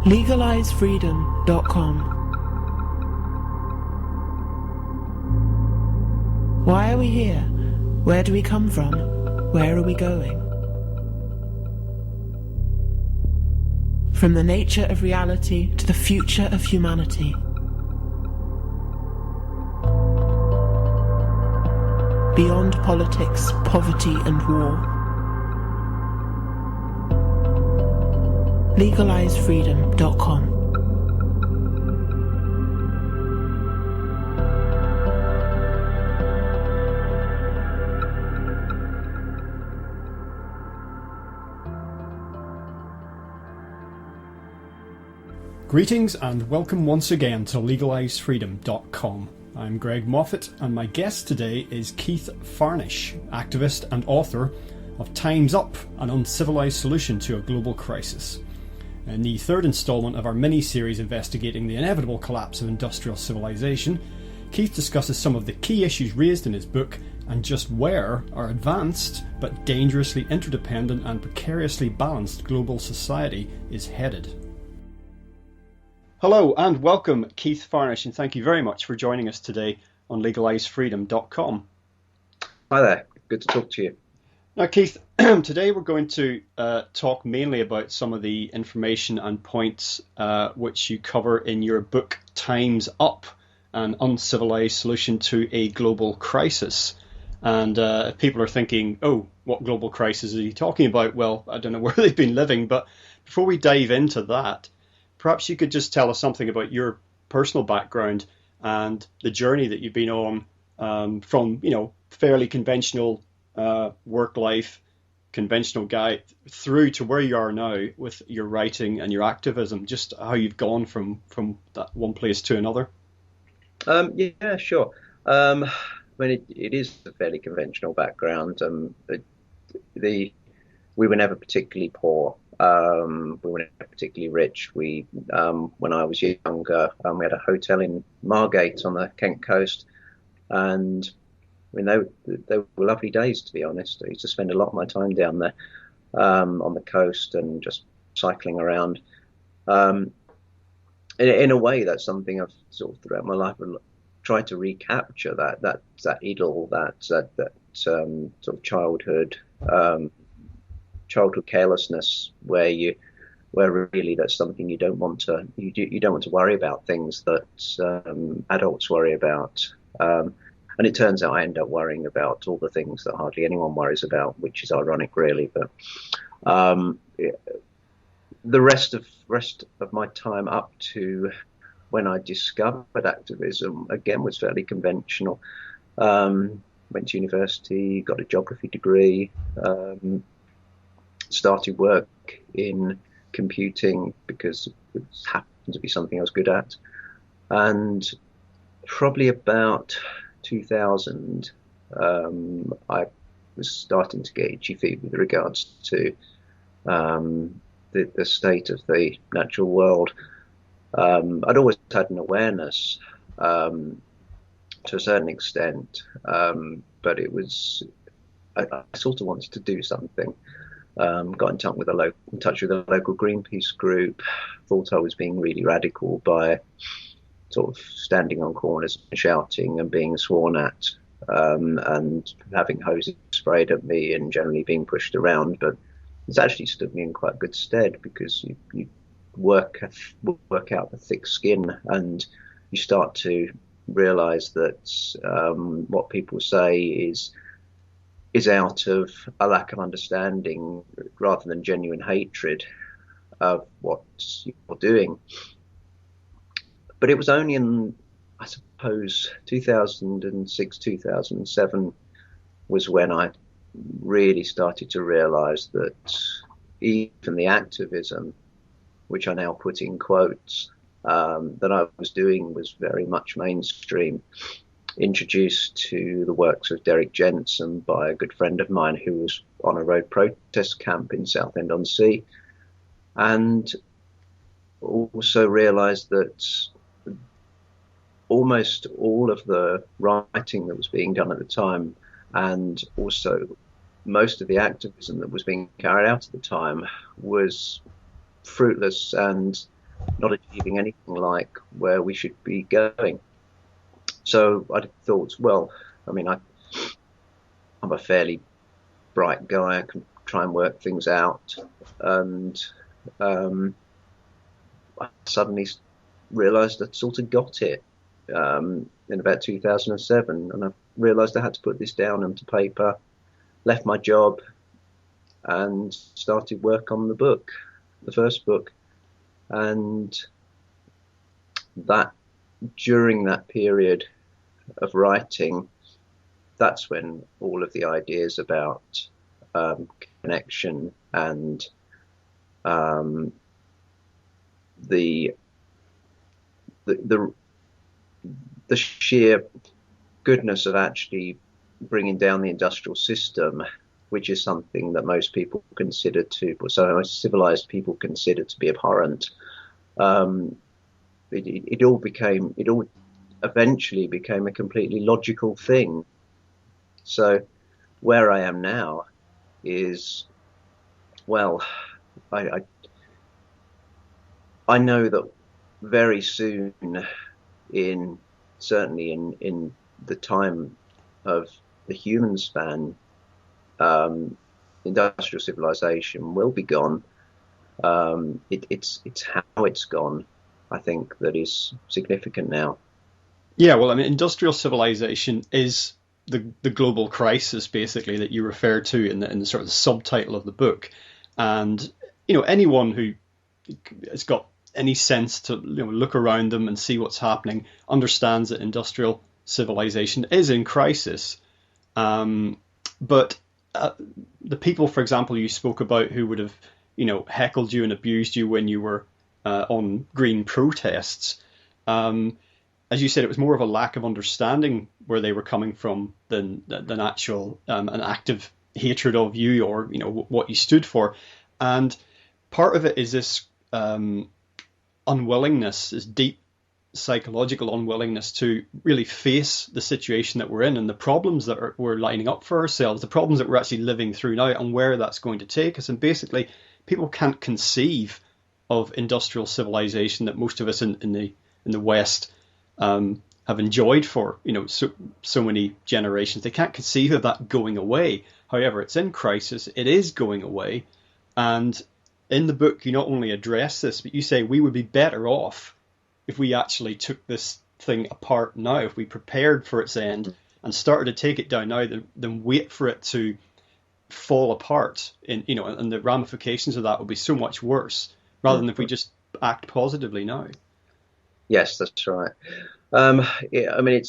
LegalizeFreedom.com. Why are we here? Where do we come from? Where are we going? From the nature of reality to the future of humanity. Beyond politics, poverty and war. LegalizeFreedom.com. Greetings and welcome once again to LegalizeFreedom.com. I'm Greg Moffat and my guest today is Keith Farnish, activist and author of Time's Up, an Uncivilized Solution to a Global Crisis. In the third instalment of our mini-series investigating the inevitable collapse of industrial civilization, Keith discusses some of the key issues raised in his book and just where our advanced but dangerously interdependent and precariously balanced global society is headed. Hello and welcome, Keith Farnish, and thank you very much for joining us today on LegalizeFreedom.com. Hi there, good to talk to you. Now, Keith, today we're going to talk mainly about some of the information and points which you cover in your book, Time's Up, an Uncivilized Solution to a Global Crisis. And if people are thinking, oh, what global crisis are you talking about? Well, I don't know where they've been living, but before we dive into that, perhaps you could just tell us something about your personal background and the journey that you've been on from, fairly conventional work life, conventional guy, through to where you are now with your writing and your activism, just how you've gone from that one place to another. Yeah, sure. It is a fairly conventional background. We were never particularly poor. We were never particularly rich. When I was younger, we had a hotel in Margate on the Kent coast, and they were lovely days, to be honest. I used to spend a lot of my time down there on the coast and just cycling around. In a way, that's something I've sort of throughout my life tried to recapture, that idyll, that sort of childhood carelessness, where really that's something you don't want to worry about, things that adults worry about. And it turns out I end up worrying about all the things that hardly anyone worries about, which is ironic, really. But the rest of my time up to when I discovered activism, again, was fairly conventional. Went to university, got a geography degree, started work in computing because it happened to be something I was good at. And probably about 2000, I was starting to get itchy feet with regards to the state of the natural world. I'd always had an awareness to a certain extent, but it was I sort of wanted to do something. Got in touch with a local Greenpeace group. Thought I was being really radical by sort of standing on corners and shouting and being sworn at, and having hoses sprayed at me and generally being pushed around. But it's actually stood me in quite good stead, because you work out the thick skin, and you start to realize that what people say is out of a lack of understanding rather than genuine hatred of what you're doing. But it was only in, I suppose, 2006, 2007 was when I really started to realize that even the activism, which I now put in quotes, that I was doing was very much mainstream, introduced to the works of Derek Jensen by a good friend of mine who was on a road protest camp in Southend-on-Sea, and also realized that almost all of the writing that was being done at the time, and also most of the activism that was being carried out at the time, was fruitless and not achieving anything like where we should be going. So I thought, well, I mean, I'm a fairly bright guy. I can try and work things out. And I suddenly realized I'd sort of got it in about 2007. And I realized I had to put this down onto paper, left my job, and started work on the book, the first book. And that during that period of writing, that's when all of the ideas about connection and the sheer goodness of actually bringing down the industrial system, which is something that most people consider to, so most civilized people consider to be abhorrent. It all eventually became a completely logical thing. So where I am now is, well, I know that very soon, certainly in the time of the human span, industrial civilization will be gone. It's how it's gone, I think, that is significant now. Yeah, well, I mean, industrial civilization is the global crisis, basically, that you refer to in the sort of the subtitle of the book. And anyone who has got any sense to look around them and see what's happening understands that industrial civilization is in crisis. But the people, for example, you spoke about who would have heckled you and abused you when you were on green protests, as you said, it was more of a lack of understanding where they were coming from than actual an active hatred of you or what you stood for. And part of it is this unwillingness, this deep psychological unwillingness to really face the situation that we're in and the problems that we're lining up for ourselves, the problems that we're actually living through now, and where that's going to take us. And basically, people can't conceive of industrial civilization that most of us in the West have enjoyed for so many generations. They can't conceive of that going away. However, it's in crisis. It is going away. And in the book, you not only address this, but you say we would be better off if we actually took this thing apart now, if we prepared for its end and started to take it down now, than wait for it to fall apart. And the ramifications of that would be so much worse, rather than if we just act positively now. Yes, that's right. Yeah, I mean,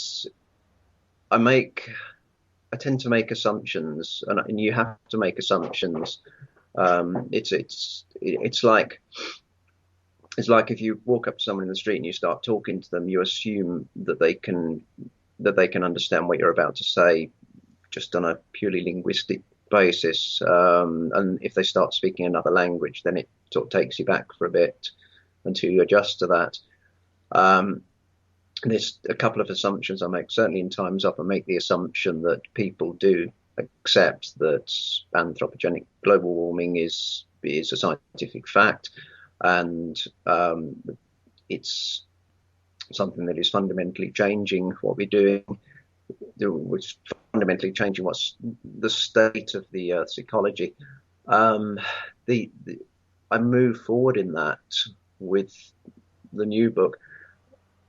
I tend to make assumptions, and you have to make assumptions. It's like if you walk up to someone in the street and you start talking to them, you assume that they can understand what you're about to say, just on a purely linguistic basis. And if they start speaking another language, then it sort of takes you back for a bit until you adjust to that. There's a couple of assumptions I make. Certainly in Time's Up, I make the assumption that people do accept that anthropogenic global warming is a scientific fact, and it's something that is fundamentally changing what we're doing, which is fundamentally changing what's the state of the Earth's ecology. I move forward in that with the new book,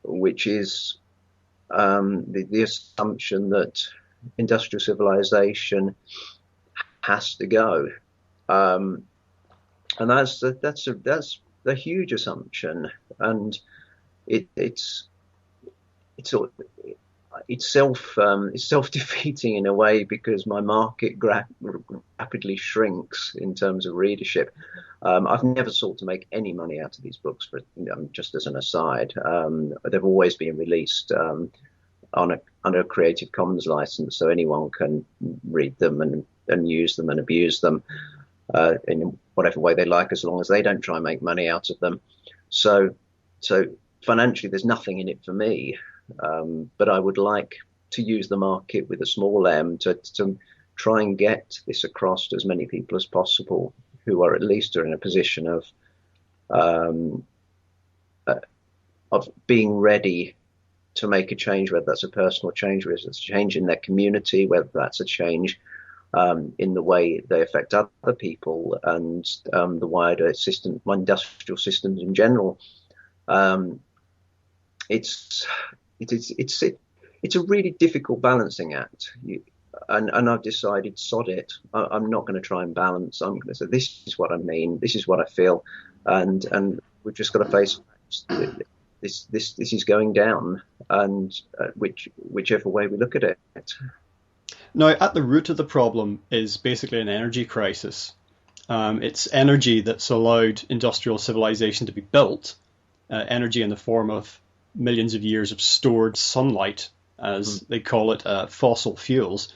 which is the assumption that industrial civilization has to go, and that's a huge assumption, and it's self-defeating in a way, because my market rapidly shrinks in terms of readership. I've never sought to make any money out of these books, just as an aside. They've always been released under a Creative Commons license, so anyone can read them and use them and abuse them in whatever way they like, as long as they don't try and make money out of them. So financially, there's nothing in it for me. But I would like to use the market with a small m to try and get this across to as many people as possible who are at least in a position of of being ready to make a change, whether that's a personal change, whether it's a change in their community, whether that's a change in the way they affect other people and the wider system, industrial systems in general. It's a really difficult balancing act. And I've decided, sod it. I'm not going to try and balance. I'm going to say, this is what I mean. This is what I feel. And we've just got to face this is going down, and whichever way we look at it. Now, at the root of the problem is basically an energy crisis. It's energy that's allowed industrial civilization to be built, energy in the form of millions of years of stored sunlight, as they call it, fossil fuels.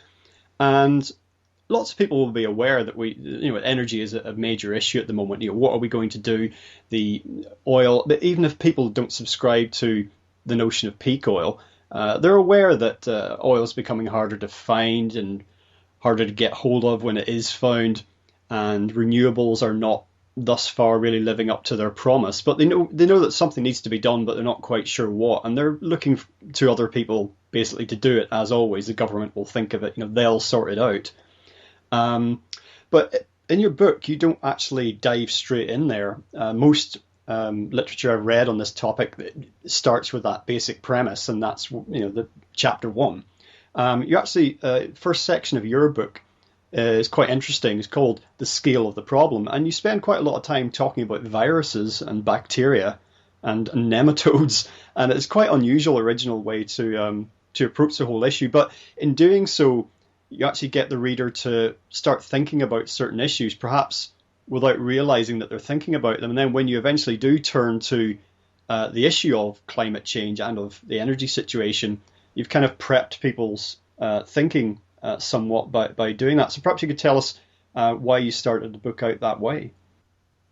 And lots of people will be aware that energy is a major issue at the moment. What are we going to do? The oil, but even if people don't subscribe to the notion of peak oil, they're aware that oil is becoming harder to find and harder to get hold of when it is found, and renewables are not thus far really living up to their promise. But they know that something needs to be done, but they're not quite sure what, and they're looking to other people basically to do it. As always, the government will think of it, they'll sort it out. But in your book, you don't actually dive straight in there. Most literature I've read on this topic starts with that basic premise, and that's the chapter 1. You actually first section of your book is quite interesting. It's called The Scale of the Problem, and you spend quite a lot of time talking about viruses and bacteria and nematodes, and it's quite unusual, original way to approach the whole issue. But in doing so, you actually get the reader to start thinking about certain issues, perhaps without realizing that they're thinking about them. And then when you eventually do turn to the issue of climate change and of the energy situation, you've kind of prepped people's thinking somewhat by doing that. So perhaps you could tell us why you started the book out that way.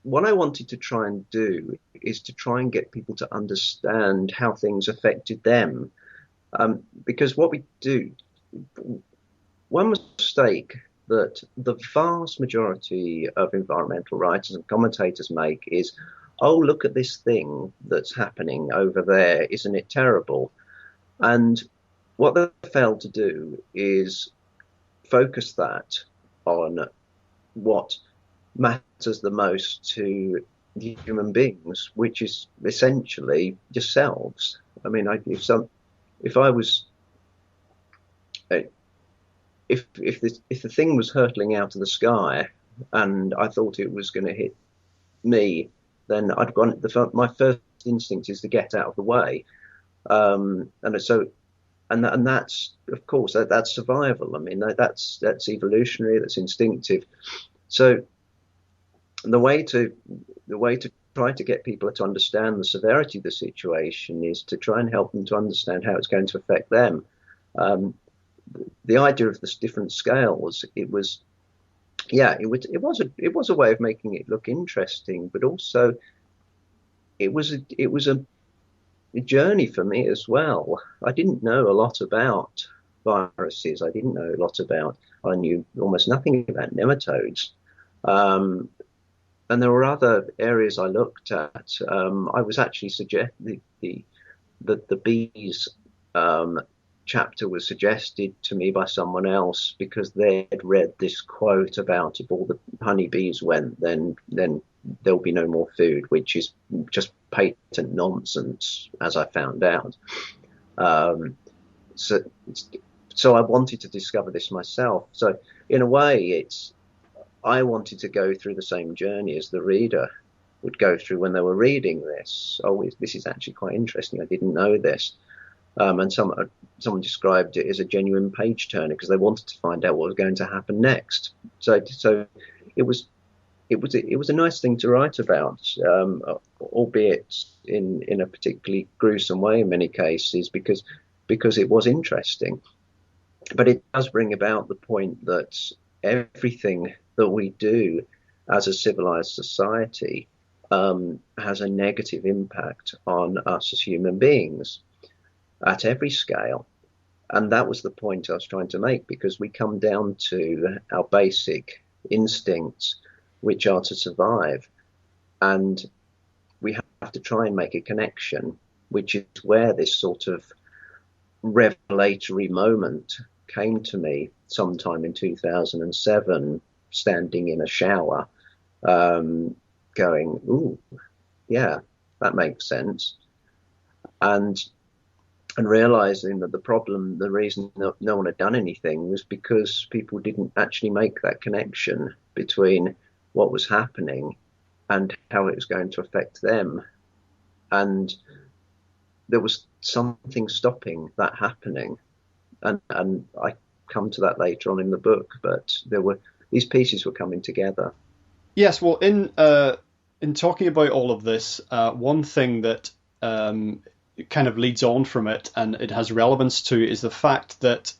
What I wanted to try and do is to try and get people to understand how things affected them. Because what we do, one mistake that the vast majority of environmental writers and commentators make is, oh, look at this thing that's happening over there, isn't it terrible? And what they fail to do is focus that on what matters the most to human beings, which is essentially yourselves. I mean, if the thing was hurtling out of the sky and I thought it was going to hit me, then I'd gone. My first instinct is to get out of the way, and that's, of course, that's survival. I mean, that's evolutionary, that's instinctive. So the way to try to get people to understand the severity of the situation is to try and help them to understand how it's going to affect them. The idea of the different scales, it was a way of making it look interesting, but also it was a journey for me as well. I didn't know a lot about viruses. I knew almost nothing about nematodes. And there were other areas I looked at. I was actually suggesting that the bees chapter was suggested to me by someone else because they had read this quote about, if all the honeybees went, then there'll be no more food, which is just patent nonsense, as I found out. So I wanted to discover this myself. So in a way, I wanted to go through the same journey as the reader would go through when they were reading this. Oh, this is actually quite interesting. I didn't know this. And someone described it as a genuine page turner because they wanted to find out what was going to happen next. So it was a nice thing to write about, albeit in a particularly gruesome way in many cases, because it was interesting. But it does bring about the point that everything that we do as a civilized society has a negative impact on us as human beings at every scale. And that was the point I was trying to make, because we come down to our basic instincts, which are to survive. And we have to try and make a connection, which is where this sort of revelatory moment came to me sometime in 2007, standing in a shower, going, ooh, yeah, that makes sense. And realizing that the reason no one had done anything was because people didn't actually make that connection between what was happening and how it was going to affect them. And there was something stopping that happening. And I come to that later on in the book, but these pieces were coming together. Yes, well, in talking about all of this, one thing that kind of leads on from it, and it has relevance to, is the fact that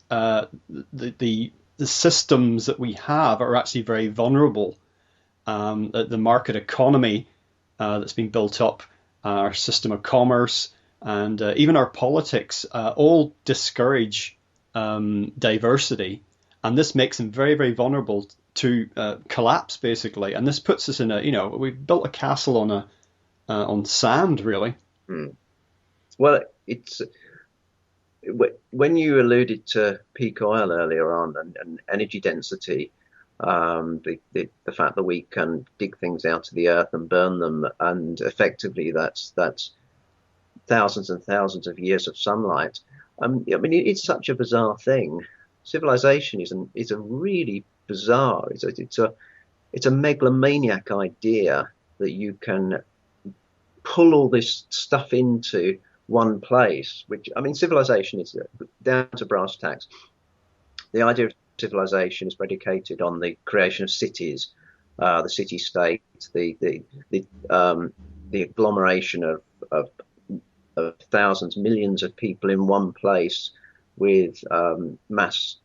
the systems that we have are actually very vulnerable. The market economy that's been built up, our system of commerce, and even our politics all discourage diversity, and this makes them very, very vulnerable to collapse, basically. And this puts us in we've built a castle on sand, really. Mm. Well, it's when you alluded to peak oil earlier on and energy density, the fact that we can dig things out of the earth and burn them, and effectively that's thousands and thousands of years of sunlight. I mean, it's such a bizarre thing. Civilization is a really bizarre. It's a megalomaniac idea that you can pull all this stuff into one place, which, I mean, civilization is down to brass tacks. The idea of civilization is predicated on the creation of cities, the city-state, the agglomeration of thousands, millions of people in one place, with the mass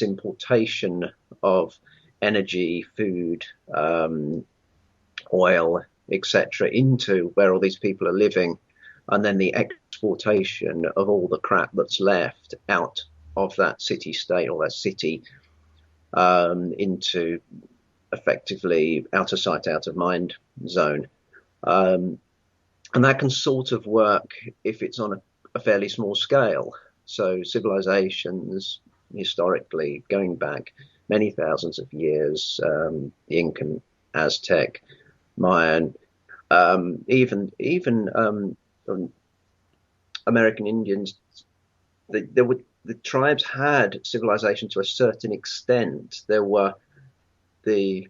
importation of energy, food, oil, etc., into where all these people are living, and then the exportation of all the crap that's left out of that city state or that city into effectively out of sight, out of mind zone. And that can sort of work if it's on a fairly small scale. So civilizations, historically, going back many thousands of years, the Incan, Aztec, Mayan, even American Indians, the tribes had civilization to a certain extent. There were these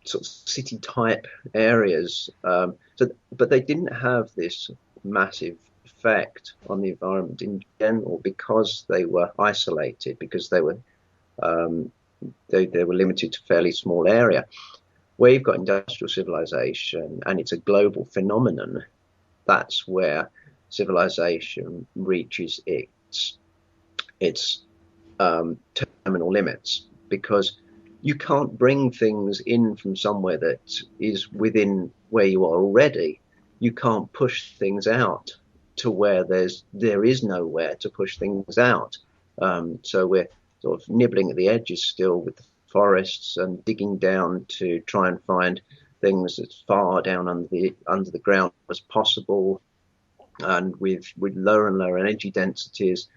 sort of city type areas, but they didn't have this massive effect on the environment in general because they were isolated, because they were limited to a fairly small area. Where you've got industrial civilization and it's a global phenomenon, that's where civilization reaches its terminal limits, because you can't bring things in from somewhere that is within where you are already. You can't push things out to where there is nowhere to push things out. So we're sort of nibbling at the edges still with the forests and digging down to try and find things as far down under the ground as possible, and with lower and lower energy densities,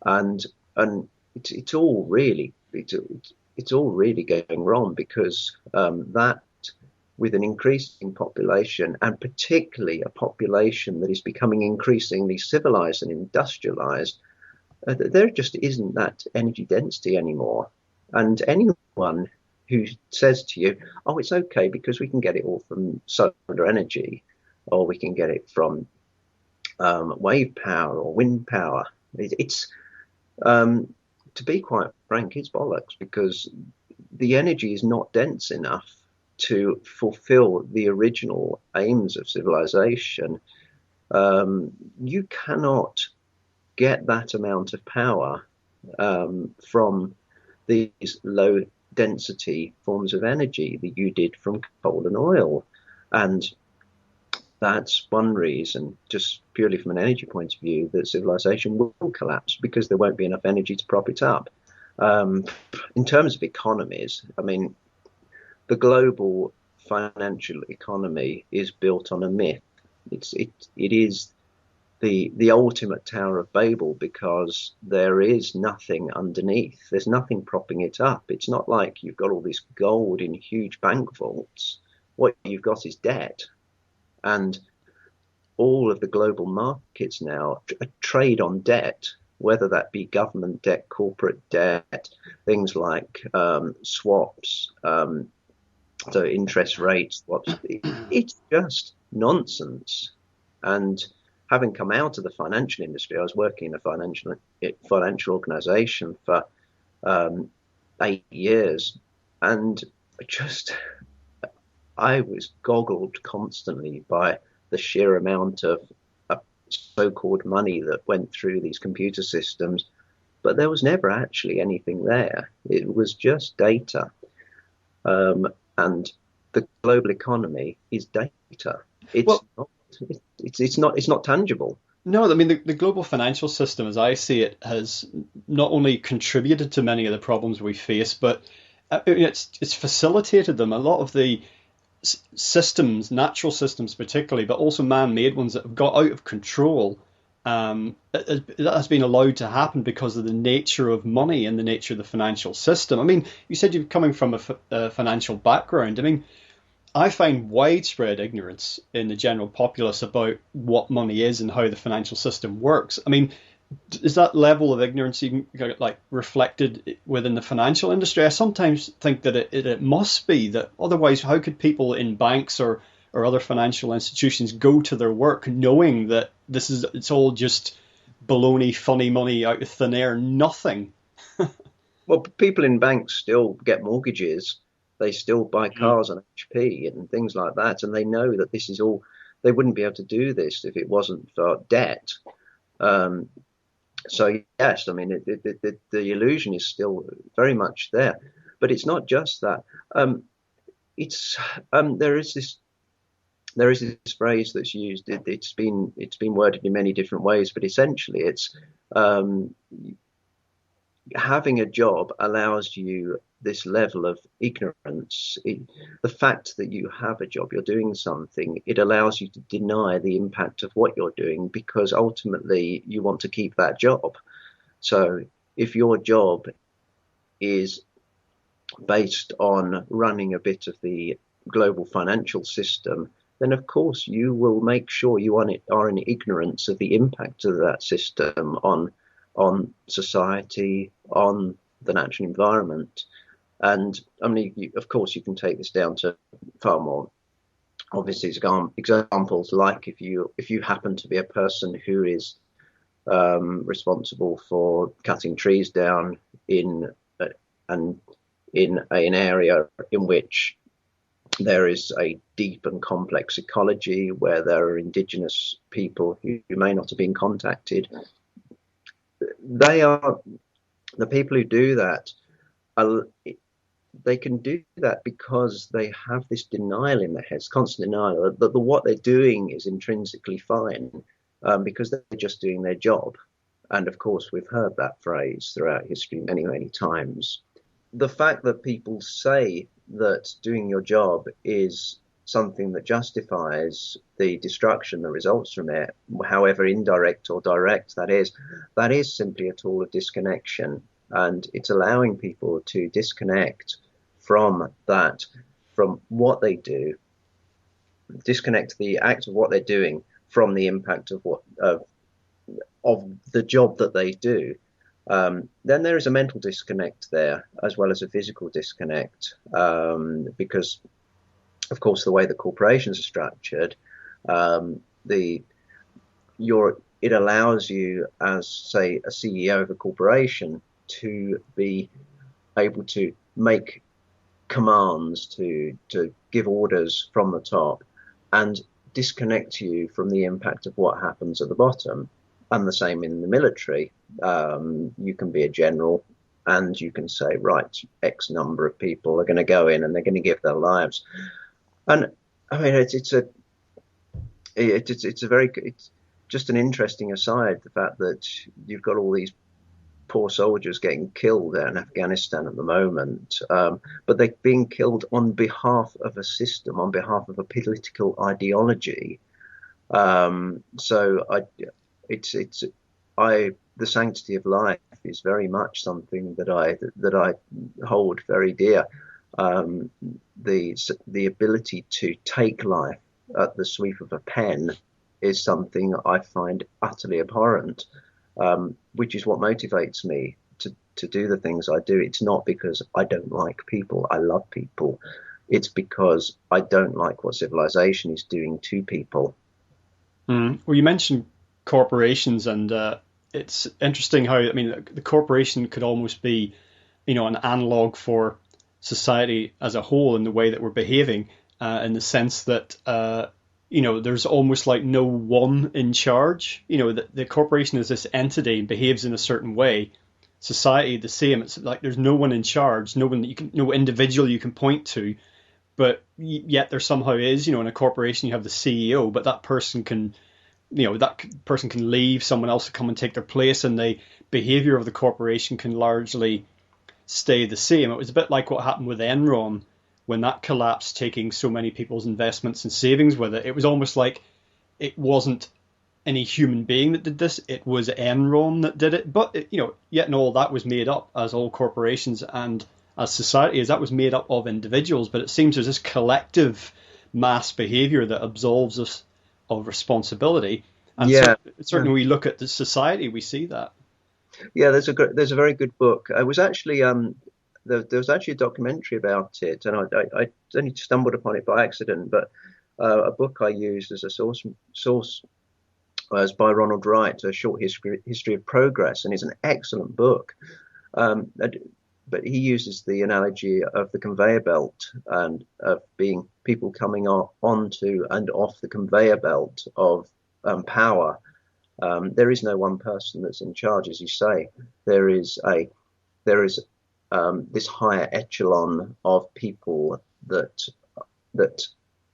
and it's all really going wrong, because that, with an increasing population, and particularly a population that is becoming increasingly civilized and industrialized, there just isn't that energy density anymore. And anyone who says to you, oh, it's okay because we can get it all from solar energy, or we can get it from wave power or wind power, it's to be quite frank, it's bollocks, because the energy is not dense enough to fulfill the original aims of civilization. You cannot get that amount of power from these low density forms of energy that you did from coal and oil. And that's one reason, just purely from an energy point of view, that civilization will collapse, because there won't be enough energy to prop it up. In terms of economies, I mean, the global financial economy is built on a myth. It is the ultimate Tower of Babel, because there is nothing underneath. There's nothing propping it up. It's not like you've got all this gold in huge bank vaults. What you've got is debt. And all of the global markets now trade on debt, whether that be government debt, corporate debt, things like swaps, so interest rates swaps. It's just nonsense. And having come out of the financial industry, I was working in a financial organization for 8 years, and I was goggled constantly by the sheer amount of so-called money that went through these computer systems, but there was never actually anything there. It was just data. And the global economy is data. It's not tangible. No, I mean, the global financial system, as I see it, has not only contributed to many of the problems we face, but it's facilitated them. A lot of the systems, natural systems particularly, but also man-made ones that have got out of control, that has been allowed to happen because of the nature of money and the nature of the financial system. I mean, you said you're coming from a financial background. I mean, I find widespread ignorance in the general populace about what money is and how the financial system works. I mean, is that level of ignorance even like reflected within the financial industry? I sometimes think that it must be, that otherwise how could people in banks or other financial institutions go to their work knowing that it's all just baloney, funny money out of thin air, nothing? Well, people in banks still get mortgages. They still buy cars on HP and things like that, and they know that this is all. They wouldn't be able to do this if it wasn't for debt. So yes, I mean the illusion is still very much there, but it's not just that. There is this phrase that's used. It's been worded in many different ways, but essentially it's having a job allows you this level of ignorance. The fact that you have a job, you're doing something, it allows you to deny the impact of what you're doing, because ultimately you want to keep that job. So if your job is based on running a bit of the global financial system, then of course you will make sure you are in ignorance of the impact of that system on society, on the natural environment. And I mean, of course, you can take this down to far more obvious examples, like if you happen to be a person who is responsible for cutting trees down in an area in which there is a deep and complex ecology, where there are indigenous people who may not have been contacted. They are the people who do that. They can do that because they have this denial in their heads, constant denial that what they're doing is intrinsically fine, because they're just doing their job. And of course, we've heard that phrase throughout history many, many times. The fact that people say that doing your job is something that justifies the destruction that results from it, however indirect or direct that is simply a tool of disconnection. And it's allowing people to disconnect from what they do, disconnect the act of what they're doing from the impact of the job that they do. Then there is a mental disconnect there, as well as a physical disconnect, because, of course, the way the corporations are structured, it allows you, as, say, a CEO of a corporation, to be able to make commands, to give orders from the top, and disconnect you from the impact of what happens at the bottom. And the same in the military. You can be a general and you can say, right, X number of people are going to go in and they're going to give their lives. And I mean, it's just an interesting aside, the fact that you've got all these poor soldiers getting killed in Afghanistan at the moment, but they're being killed on behalf of a system, on behalf of a political ideology. The sanctity of life is very much something that I hold very dear. The ability to take life at the sweep of a pen is something I find utterly abhorrent, which is what motivates me to do the things I do. It's not because I don't like people. I love people. It's because I don't like what civilization is doing to people. Well, you mentioned corporations, and it's interesting how, I mean, the corporation could almost be, an analog for society as a whole in the way that we're behaving, in the sense that, there's almost like no one in charge. The corporation is this entity and behaves in a certain way. Society, the same. It's like there's no one in charge, no individual you can point to, but yet there somehow is. In a corporation you have the CEO, but that person can leave, someone else to come and take their place, and the behavior of the corporation can largely stay the same. It was a bit like what happened with Enron when that collapsed, taking so many people's investments and savings with it. It was almost like it wasn't any human being that did this, it was Enron that did it. But yet and all that was made up, as all corporations and as society is, that was made up of individuals. But it seems there's this collective mass behavior that absolves us of responsibility. And certainly we look at the society, we see that. Yeah, there's a very good book. I was actually there was actually a documentary about it, and I only stumbled upon it by accident. But a book I used as a source was by Ronald Wright, A Short History of Progress, and it's an excellent book. But he uses the analogy of the conveyor belt and of being people coming onto and off the conveyor belt of power. There is no one person that's in charge, as you say. There is this higher echelon of people that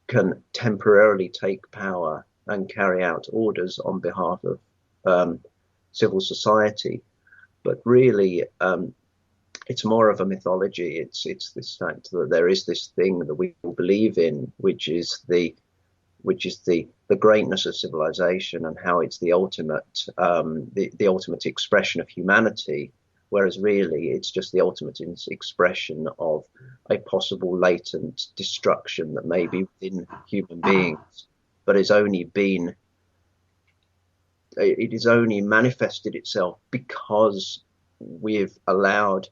can temporarily take power and carry out orders on behalf of civil society. But really, it's more of a mythology. It's this fact that there is this thing that we all believe in, which is the greatness of civilization and how it's the ultimate expression of humanity, whereas really it's just the ultimate expression of a possible latent destruction that may be within human beings, but it has only manifested itself because we've allowed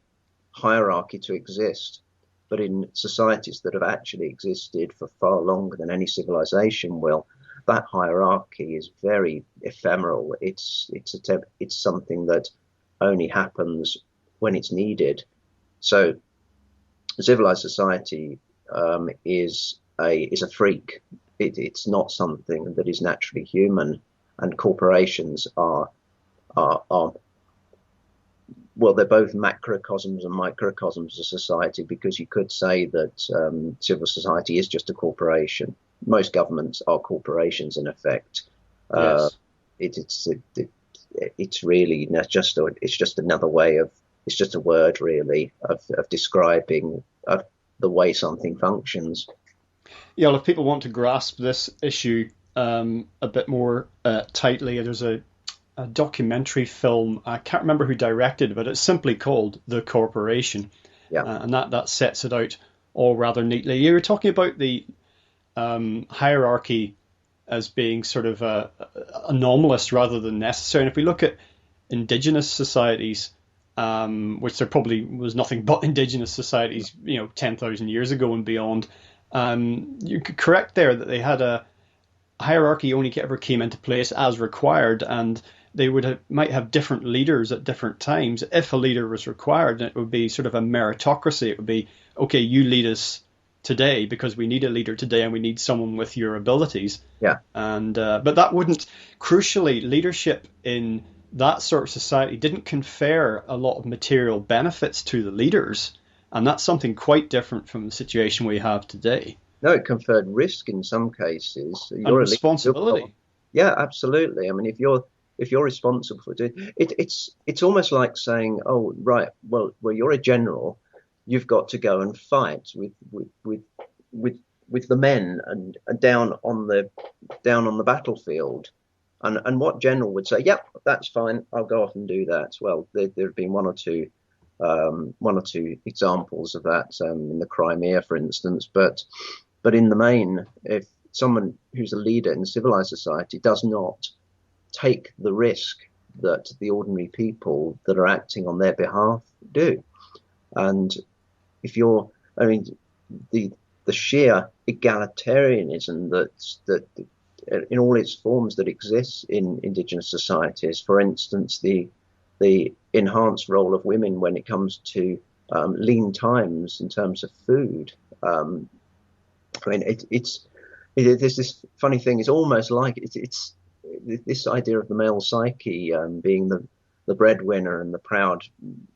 hierarchy to exist. But in societies that have actually existed for far longer than any civilization will, that hierarchy is very ephemeral. It's something that only happens when it's needed. So civilized society is a freak. It's not something that is naturally human, and corporations are well, they're both macrocosms and microcosms of society, because you could say that civil society is just a corporation. Most governments are corporations, in effect. Yes. It's really just another way of, it's just a word really of describing the way something functions. Yeah, well, if people want to grasp this issue a bit more tightly, there's a documentary film. I can't remember who directed it, but it's simply called The Corporation. Yeah. And that sets it out all rather neatly. You were talking about the hierarchy as being sort of anomalous rather than necessary. And if we look at Indigenous societies, which there probably was nothing but Indigenous societies, 10,000 years ago and beyond, you could correct there that they had a hierarchy only ever came into place as required, and they might have different leaders at different times. If a leader was required, it would be sort of a meritocracy. It would be, okay, you lead us today because we need a leader today and we need someone with your abilities. Yeah. And but that wouldn't, crucially, leadership in that sort of society didn't confer a lot of material benefits to the leaders, and that's something quite different from the situation we have today. No, it conferred risk in some cases. And responsibility. Yeah, absolutely. I mean, if you're if you're responsible for doing it, it's almost like saying, oh right, well you're a general, you've got to go and fight with the men and down on the battlefield. And what general would say, yep, that's fine, I'll go off and do that? Well, there have been one or two examples of that in the Crimea, for instance. But in the main, if someone who's a leader in civilized society does not take the risk that the ordinary people that are acting on their behalf do, and if you're, I mean, the sheer egalitarianism that in all its forms that exists in indigenous societies, for instance, the enhanced role of women when it comes to lean times in terms of food. I mean, there's this funny thing. It's almost like it's this idea of the male psyche being the breadwinner and the proud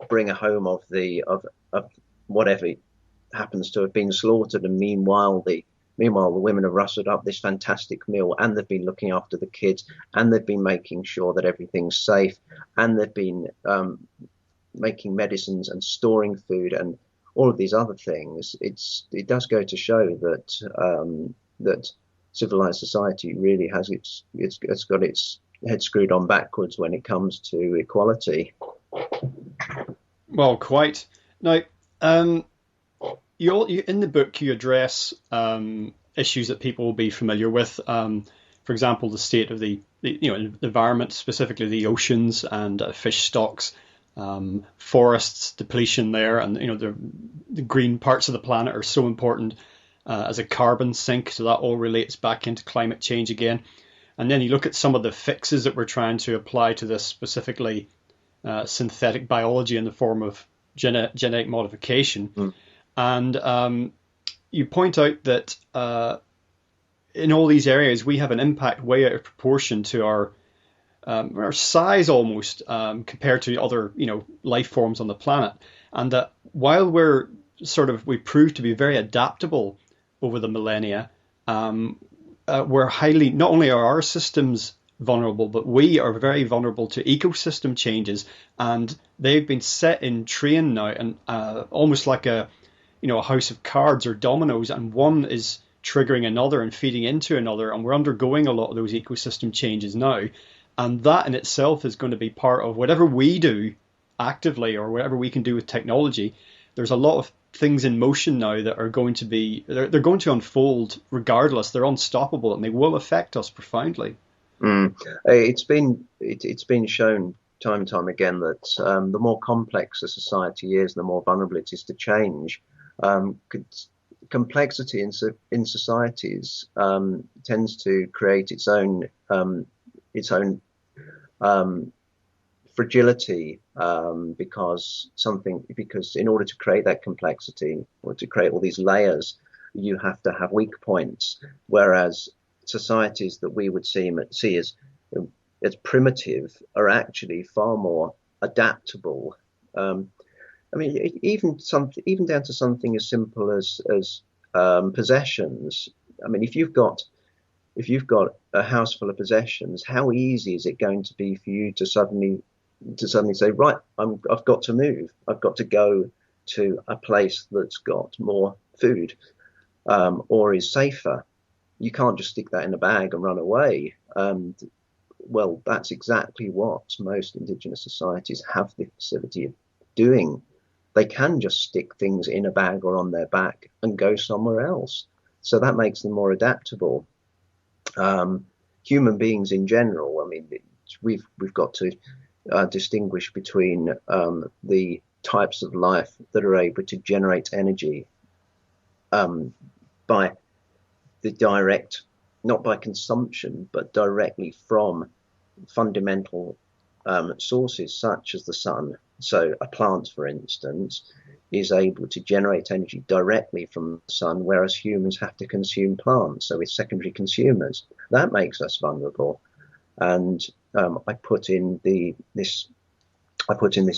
bringer home of whatever happens to have been slaughtered, and meanwhile the women have rustled up this fantastic meal, and they've been looking after the kids, and they've been making sure that everything's safe, and they've been making medicines and storing food and all of these other things. It does go to show that civilized society really has it's got its head screwed on backwards when it comes to equality. Well, quite. Now, you in the book you address issues that people will be familiar with. For example, the state of the environment, specifically the oceans and fish stocks, forests depletion there, and the green parts of the planet are so important as a carbon sink, so that all relates back into climate change again. And then you look at some of the fixes that we're trying to apply to this, specifically synthetic biology in the form of genetic modification. And you point out that in all these areas we have an impact way out of proportion to our size almost, compared to other life forms on the planet, and that while we prove to be very adaptable over the millennia, we're highly, not only are our systems vulnerable, but we are very vulnerable to ecosystem changes, and they've been set in train now, and almost like a house of cards or dominoes, and one is triggering another and feeding into another, and we're undergoing a lot of those ecosystem changes now, and that in itself is going to be part of whatever we do actively or whatever we can do with technology. There's a lot of things in motion now that are going to be, they're going to unfold regardless. They're unstoppable, and they will affect us profoundly. It's been shown time and time again that the more complex a society is, the more vulnerable it is to change. Complexity in societies tends to create its own fragility, because in order to create that complexity or to create all these layers, you have to have weak points, whereas societies that we would see as primitive are actually far more adaptable. I mean, even down to something as simple as possessions. I mean, if you've got a house full of possessions, how easy is it going to be for you to suddenly say, right, I've got to move. I've got to go to a place that's got more food, or is safer. You can't just stick that in a bag and run away. Well, that's exactly what most indigenous societies have the facility of doing. They can just stick things in a bag or on their back and go somewhere else. So that makes them more adaptable. Human beings in general, I mean, we've got to distinguish between the types of life that are able to generate energy by the direct, not by consumption, but directly from fundamental sources such as the sun. So a plant, for instance, is able to generate energy directly from the sun, whereas humans have to consume plants. So we're secondary consumers. That makes us vulnerable. And I put in this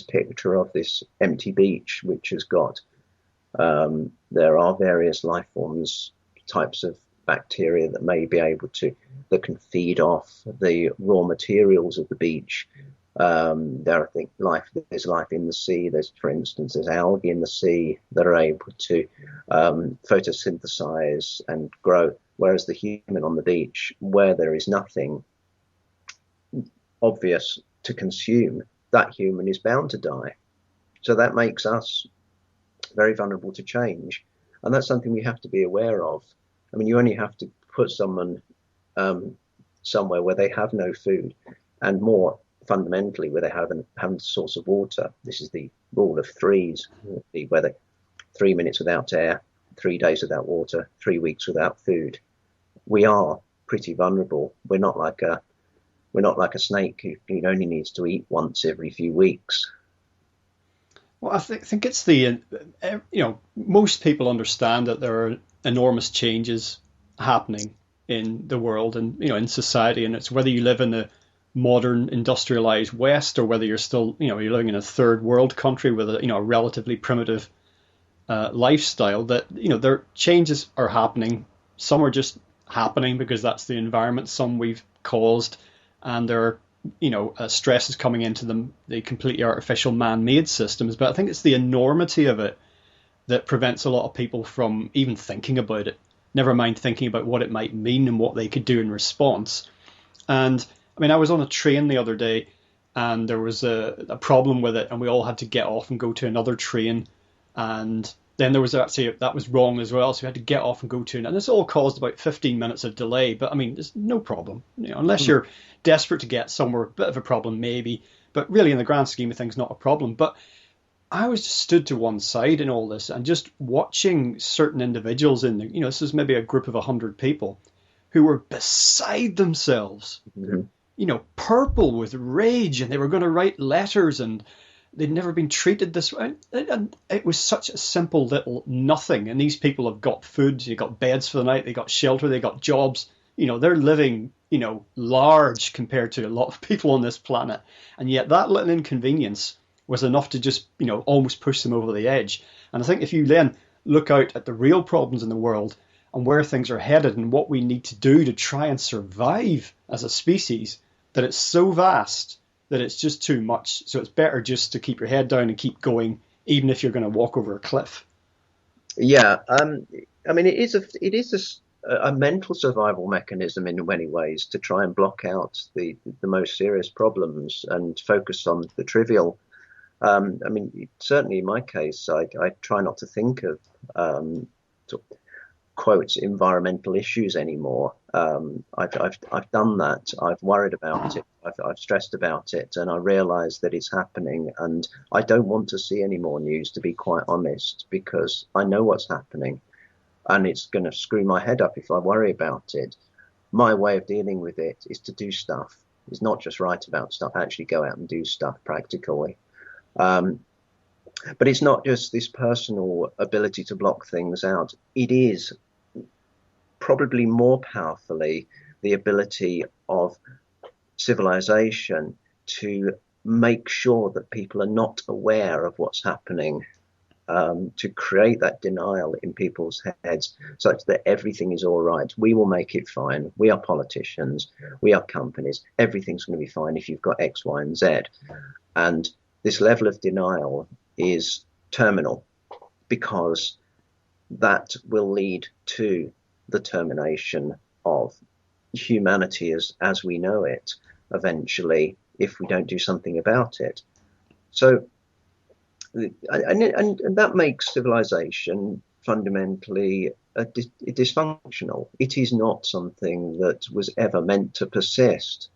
picture of this empty beach, which has got there are various life forms, types of bacteria that may be able to, that can feed off the raw materials of the beach. There are things, there's life in the sea. For instance, there's algae in the sea that are able to photosynthesize and grow. Whereas the human on the beach, where there is nothing obvious to consume, that human is bound to die. So that makes us very vulnerable to change. And that's something we have to be aware of. I mean, you only have to put someone somewhere where they have no food, and more fundamentally where they haven't a source of water. This is the rule of threes, whether 3 minutes without air, 3 days without water, 3 weeks without food. We are pretty vulnerable. We're not like a snake who only needs to eat once every few weeks. Well, I think it's most people understand that there are enormous changes happening in the world and, in society, and it's whether you live in the modern industrialized West or whether you're still, you're living in a third world country with a relatively primitive lifestyle, that, their changes are happening. Some are just happening because that's the environment. Some we've caused, and there are stresses coming into the completely artificial man-made systems. But I think it's the enormity of it that prevents a lot of people from even thinking about it, never mind thinking about what it might mean and what they could do in response. And I mean, I was on a train the other day and there was a problem with it, and we all had to get off and go to another train. And then there was actually, that was wrong as well, so we had to get off and go to, and this all caused about 15 minutes of delay. But I mean, there's no problem, unless you're desperate to get somewhere, a bit of a problem maybe, but really in the grand scheme of things, not a problem. But I was just stood to one side in all this and just watching certain individuals in the, this is maybe a group of 100 people who were beside themselves, purple with rage, and they were going to write letters, and they'd never been treated this way. And it was such a simple little nothing. And these people have got food, they got beds for the night, they got shelter, they got jobs. They're living, large compared to a lot of people on this planet. And yet that little inconvenience was enough to just, almost push them over the edge. And I think if you then look out at the real problems in the world and where things are headed and what we need to do to try and survive as a species, that it's so vast that it's just too much. So it's better just to keep your head down and keep going, even if you're going to walk over a cliff. Yeah, I mean, it is a mental survival mechanism in many ways to try and block out the most serious problems and focus on the trivial. I mean, certainly in my case, I try not to think of quotes environmental issues anymore. I've done that. I've worried about it. I've stressed about it, and I realise that it's happening. And I don't want to see any more news, to be quite honest, because I know what's happening, and it's going to screw my head up if I worry about it. My way of dealing with it is to do stuff. It's not just write about stuff. Actually, go out and do stuff practically. But it's not just this personal ability to block things out. It is probably more powerfully the ability of civilization to make sure that people are not aware of what's happening, to create that denial in people's heads such that everything is all right. We will make it fine. We are politicians. We are companies. Everything's going to be fine if you've got X, Y, and Z. And this level of denial is terminal, because that will lead to the termination of humanity as we know it eventually, if we don't do something about it. So, and that makes civilization fundamentally dysfunctional. It is not something that was ever meant to persist.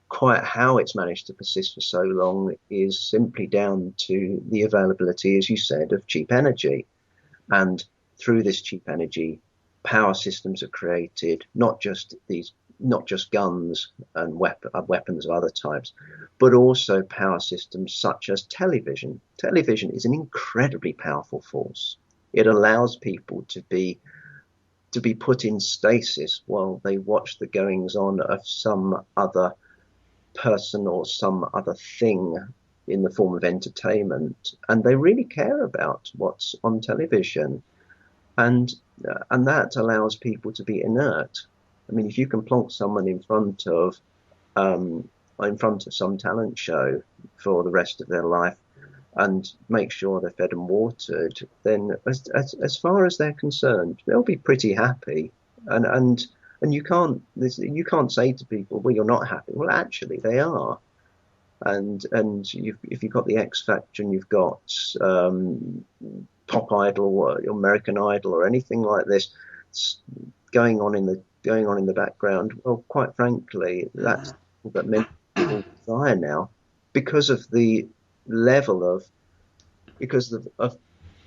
Quite how it's managed to persist for so long is simply down to the availability, as you said, of cheap energy. And through this cheap energy, power systems are created, not just guns and weapons of other types, but also power systems such as television. Television is an incredibly powerful force. It allows people to be put in stasis while they watch the goings on of some other person or some other thing in the form of entertainment, and they really care about what's on television. and that allows people to be inert. I mean, if you can plonk someone in front of some talent show for the rest of their life and make sure they're fed and watered, then as far as they're concerned, they'll be pretty happy. And you can't say to people, well, you're not happy. Well, actually, they are. And if you've got the X Factor and you've got Pop Idol or American Idol or anything like this going on in the background, well, quite frankly, that's what many people desire now, because of the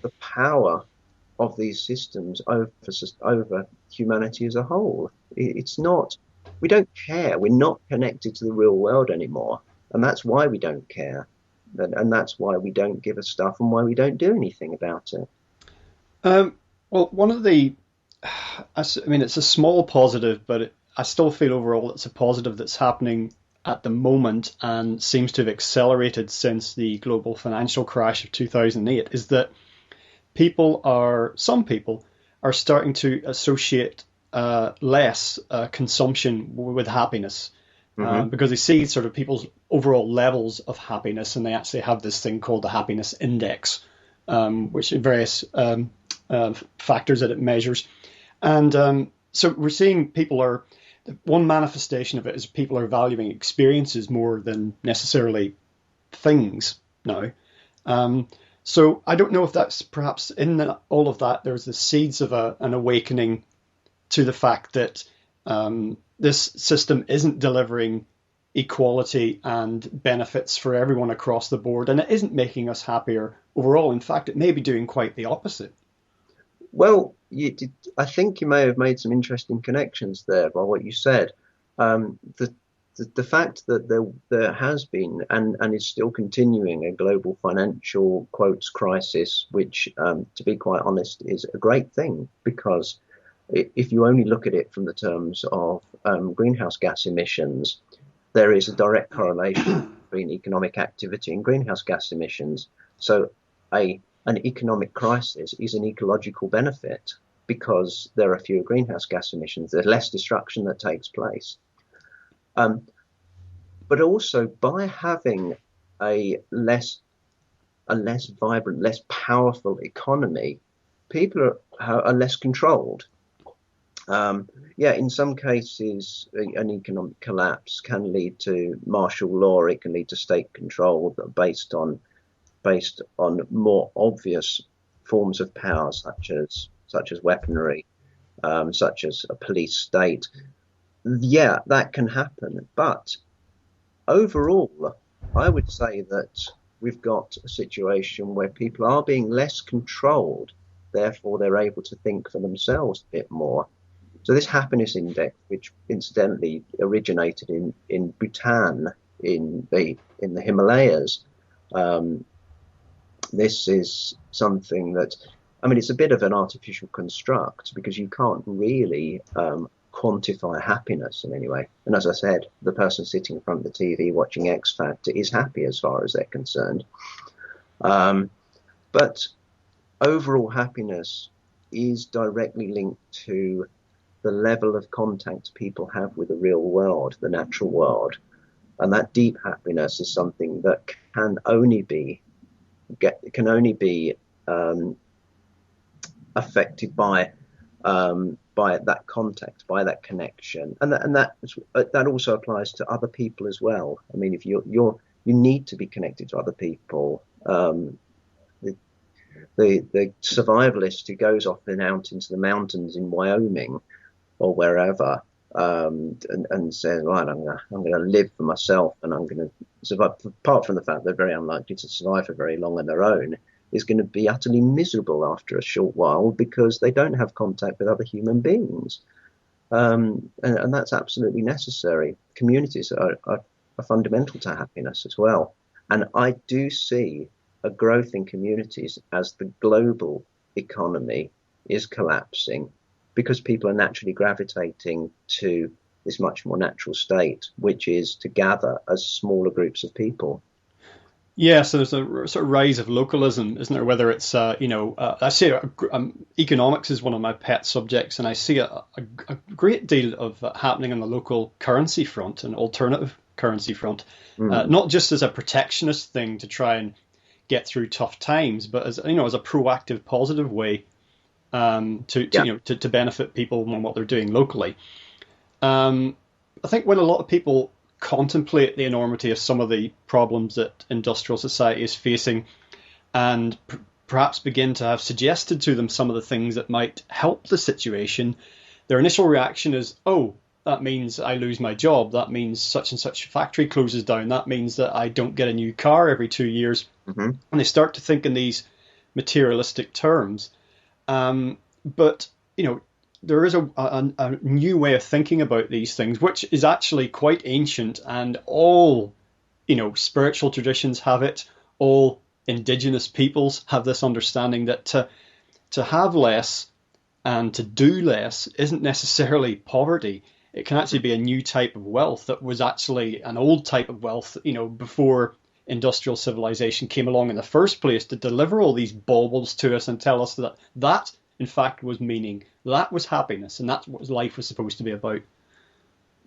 the power of these systems over humanity as a whole. It's not, we don't care. We're not connected to the real world anymore, and that's why we don't care, and that's why we don't give a stuff, and why we don't do anything about it. Well, one of the, I mean, it's a small positive, but I still feel overall it's a positive that's happening at the moment and seems to have accelerated since the global financial crash of 2008, is that some people are starting to associate less consumption with happiness, because they see sort of people's overall levels of happiness, and they actually have this thing called the happiness index, which various factors that it measures. And so we're seeing one manifestation of it is people are valuing experiences more than necessarily things now. So I don't know if that's perhaps in all of that, there's the seeds of an awakening to the fact that this system isn't delivering equality and benefits for everyone across the board, and it isn't making us happier overall. In fact, it may be doing quite the opposite. Well, I think you may have made some interesting connections there by what you said. The fact that there has been and is still continuing a global financial quotes crisis, which, to be quite honest, is a great thing, because if you only look at it from the terms of greenhouse gas emissions, there is a direct correlation between economic activity and greenhouse gas emissions. So an economic crisis is an ecological benefit, because there are fewer greenhouse gas emissions, there's less destruction that takes place. But also, by having a less vibrant, less powerful economy, people are less controlled. In some cases, an economic collapse can lead to martial law. It can lead to state control based on more obvious forms of power, such as weaponry, such as a police state. Yeah, that can happen. But overall, I would say that we've got a situation where people are being less controlled, therefore they're able to think for themselves a bit more. So this happiness index, which incidentally originated in Bhutan, in the Himalayas, this is something that, I mean, it's a bit of an artificial construct, because you can't really quantify happiness in any way. And as I said, the person sitting in front of the TV watching X Factor is happy as far as they're concerned. But overall happiness is directly linked to the level of contact people have with the real world, the natural world. And that deep happiness is something that can only be affected by that contact, by that connection, and that also applies to other people as well. I mean, if you need to be connected to other people. The survivalist who goes off and out into the mountains in Wyoming or wherever, and says, right, I'm going to live for myself, and I'm going to survive. Apart from the fact they're very unlikely to survive for very long on their own, is going to be utterly miserable after a short while, because they don't have contact with other human beings, and that's absolutely necessary. Communities are fundamental to happiness as well, and I do see a growth in communities as the global economy is collapsing, because people are naturally gravitating to this much more natural state, which is to gather as smaller groups of people. Yeah, so there's a sort of rise of localism, isn't there? Whether it's, I say economics is one of my pet subjects, and I see a great deal of happening on the local currency front and alternative currency front, not just as a protectionist thing to try and get through tough times, but as as a proactive, positive way to benefit people and what they're doing locally. I think when a lot of people contemplate the enormity of some of the problems that industrial society is facing and perhaps begin to have suggested to them some of the things that might help the situation, their initial reaction is, oh, that means I lose my job. That means such and such factory closes down. That means that I don't get a new car every 2 years. And they start to think in these materialistic terms. But, there is a new way of thinking about these things, which is actually quite ancient, and all, spiritual traditions have it. All indigenous peoples have this understanding that to have less and to do less isn't necessarily poverty. It can actually be a new type of wealth that was actually an old type of wealth, before industrial civilization came along in the first place to deliver all these baubles to us and tell us that in fact was meaning, that was happiness, and that's what life was supposed to be about.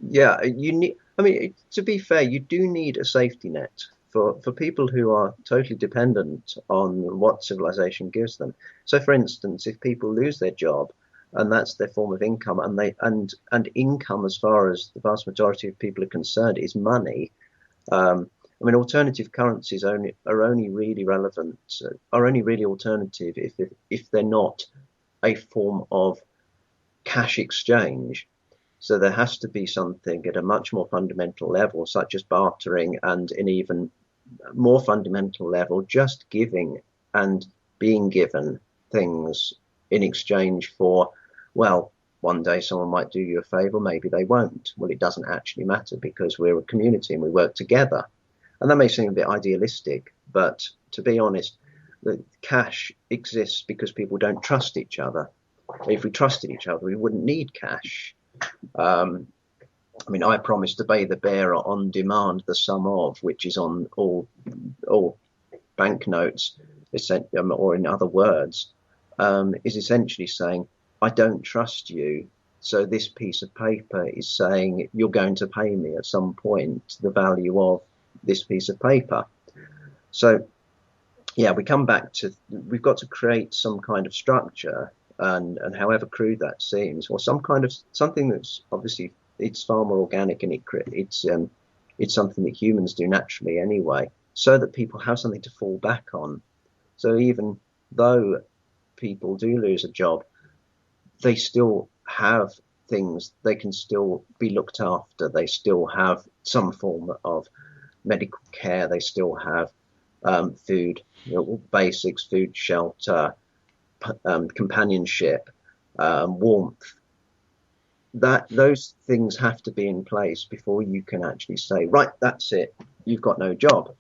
Yeah, you need. I mean, to be fair, you do need a safety net for people who are totally dependent on what civilization gives them. So, for instance, if people lose their job and that's their form of income, and income, as far as the vast majority of people are concerned, is money. I mean, alternative currencies are only really relevant, are only really alternative if they're not a form of cash exchange. So there has to be something at a much more fundamental level, such as bartering, and an even more fundamental level, just giving and being given things in exchange for, well, one day someone might do you a favor, maybe they won't. Well, it doesn't actually matter because we're a community and we work together. And that may seem a bit idealistic, but to be honest, the cash exists because people don't trust each other. If we trusted each other, we wouldn't need cash. I mean, I promise to pay the bearer on demand the sum of, which is on all banknotes, or in other words, is essentially saying, I don't trust you. So this piece of paper is saying you're going to pay me at some point the value of this piece of paper. So, yeah, we come back to, we've got to create some kind of structure, and however crude that seems, or some kind of something that's obviously, it's far more organic, and it's something that humans do naturally anyway, so that people have something to fall back on. So even though people do lose a job, they still have things, they can still be looked after, they still have some form of medical care, they still have food, basics, food, shelter, companionship, warmth. Those things have to be in place before you can actually say, right, that's it, you've got no job.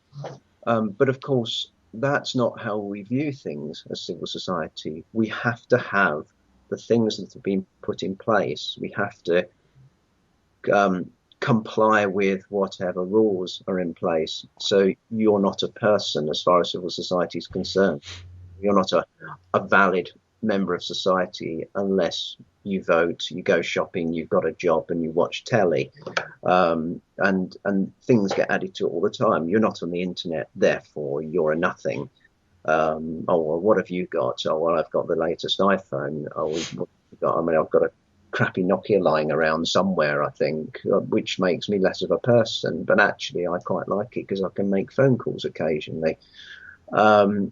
But of course, that's not how we view things as civil society. We have to have the things that have been put in place. We have to comply with whatever rules are in place. So you're not a person as far as civil society is concerned. You're not a valid member of society unless you vote, you go shopping, you've got a job, and you watch telly. And things get added to it all the time. You're not on the internet, therefore you're a nothing. Oh, well, what have you got? Oh, well, I've got the latest iPhone. Oh, what have you got? I mean, I've got a crappy Nokia lying around somewhere, I think, which makes me less of a person. But actually, I quite like it because I can make phone calls occasionally. So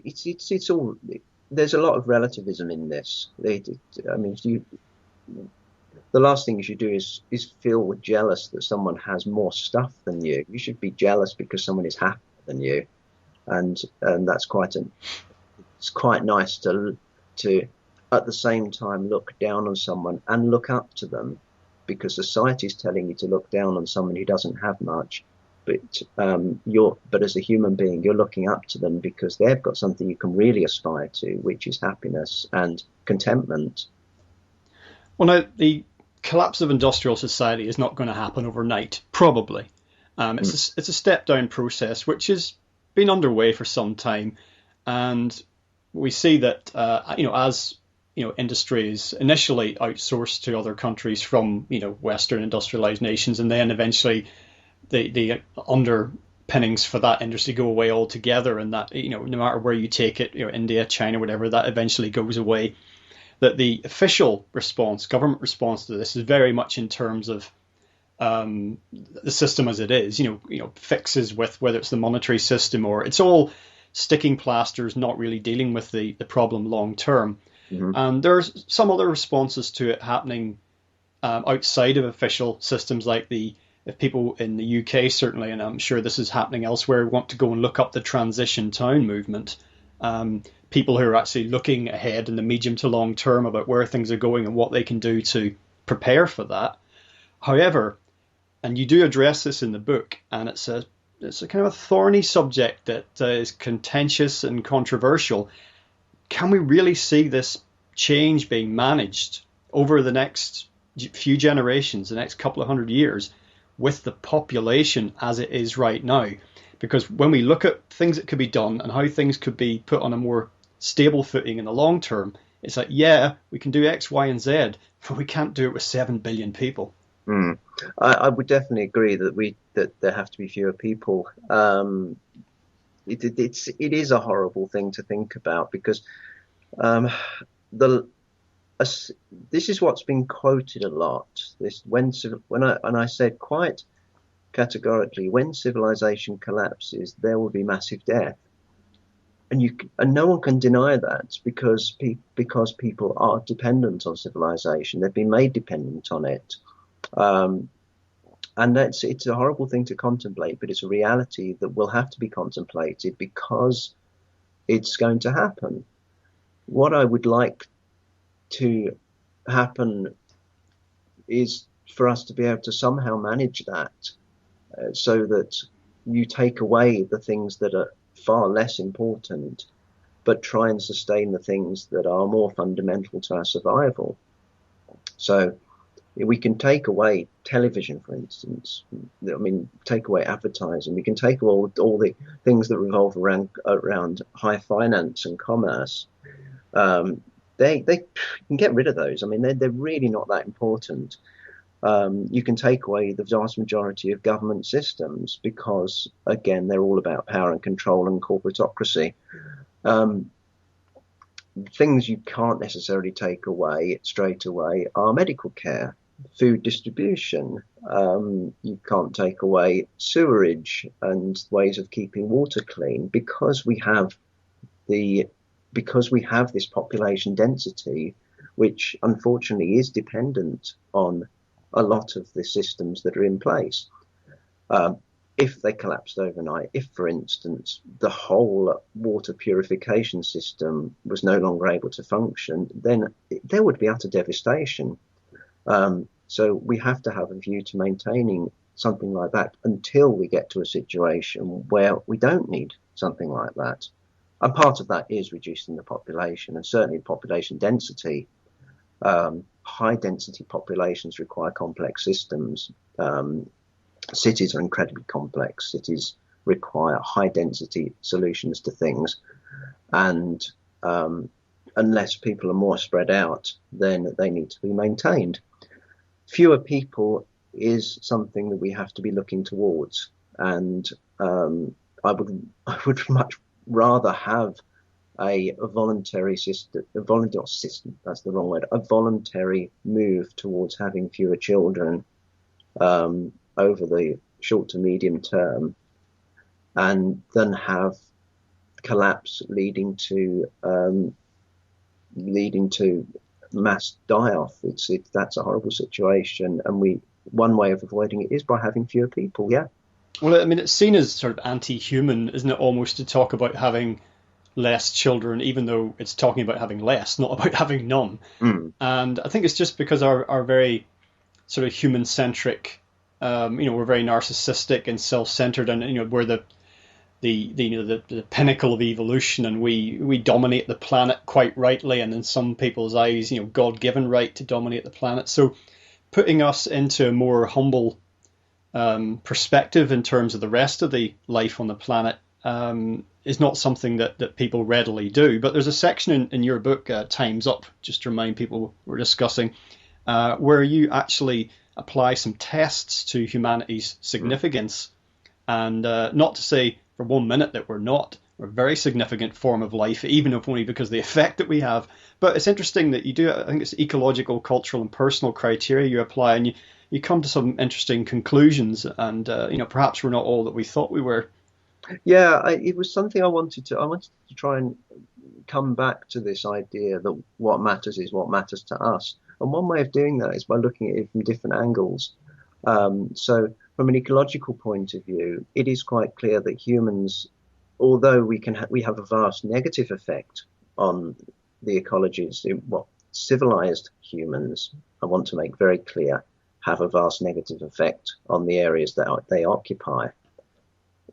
it's all. There's a lot of relativism in this. I mean, the last thing you should do is feel jealous that someone has more stuff than you. You should be jealous because someone is happier than you, and that's it's quite nice to at the same time look down on someone and look up to them, because society is telling you to look down on someone who doesn't have much, but as a human being, you're looking up to them because they've got something you can really aspire to, which is happiness and contentment. Well, now, the collapse of industrial society is not going to happen overnight, probably. It's a step down process which has been underway for some time, and we see that as industry is initially outsourced to other countries from Western industrialized nations, and then eventually the underpinnings for that industry go away altogether, and that no matter where you take it, India, China, whatever, that eventually goes away. That the official response, government response to this, is very much in terms of the system as it is, fixes with whether it's the monetary system or it's all sticking plasters, not really dealing with the problem long term. And there's some other responses to it happening outside of official systems, like if people in the UK certainly, and I'm sure this is happening elsewhere, want to go and look up the transition town movement. People who are actually looking ahead in the medium to long term about where things are going and what they can do to prepare for that. However, and you do address this in the book, and it's a kind of a thorny subject that is contentious and controversial. Can we really see this change being managed over the next few generations, the next couple of 100 years, with the population as it is right now? Because when we look at things that could be done and how things could be put on a more stable footing in the long term, it's like, yeah, we can do X, Y, and Z, but we can't do it with 7 billion people. I would definitely agree that there have to be fewer people. It is a horrible thing to think about, because this is what's been quoted a lot. When I said quite categorically, when civilization collapses, there will be massive death, and no one can deny that, because people are dependent on civilization. They've been made dependent on it. And it's a horrible thing to contemplate, but it's a reality that will have to be contemplated because it's going to happen. What I would like to happen is for us to be able to somehow manage that, so that you take away the things that are far less important, but try and sustain the things that are more fundamental to our survival. So we can take away television, for instance. I mean, take away advertising. We can take away all the things that revolve around high finance and commerce. They can get rid of those. I mean, they're really not that important. You can take away the vast majority of government systems because, again, they're all about power and control and corporatocracy. Things you can't necessarily take away straight away are medical care, food distribution. You can't take away sewerage and ways of keeping water clean, because we have this population density, which unfortunately is dependent on a lot of the systems that are in place. If they collapsed overnight, if, for instance, the whole water purification system was no longer able to function, then there would be utter devastation. So we have to have a view to maintaining something like that until we get to a situation where we don't need something like that. And part of that is reducing the population, and certainly population density. High density populations require complex systems. Cities are incredibly complex. Cities require high density solutions to things, and unless people are more spread out, then they need to be maintained. Fewer people is something that we have to be looking towards, and I would much rather have a voluntary system, that's the wrong word, a voluntary move towards having fewer children over the short to medium term, and then have collapse leading to mass die-off. That's a horrible situation, and one way of avoiding it is by having fewer people. Yeah. Well, I mean, it's seen as sort of anti-human, isn't it, almost, to talk about having less children, even though it's talking about having less, not about having none. And I think it's just because our very sort of human-centric, we're very narcissistic and self-centered, and we're the pinnacle of evolution, and we dominate the planet quite rightly, and in some people's eyes, God-given right to dominate the planet. So putting us into a more humble perspective in terms of the rest of the life on the planet is not something that people readily do. But there's a section in your book, Time's Up, just to remind people we're discussing, where you actually apply some tests to humanity's significance. And not to say for 1 minute that we're a very significant form of life, even if only because of the effect that we have. But it's interesting that you do, I think it's ecological, cultural, and personal criteria you apply, and you come to some interesting conclusions. And perhaps we're not all that we thought we were. Yeah, it was something I wanted to try and come back to this idea that what matters is what matters to us. And one way of doing that is by looking at it from different angles. So from an ecological point of view, it is quite clear that humans, although we have a vast negative effect on the ecologies, civilized humans, I want to make very clear, have a vast negative effect on the areas that they occupy.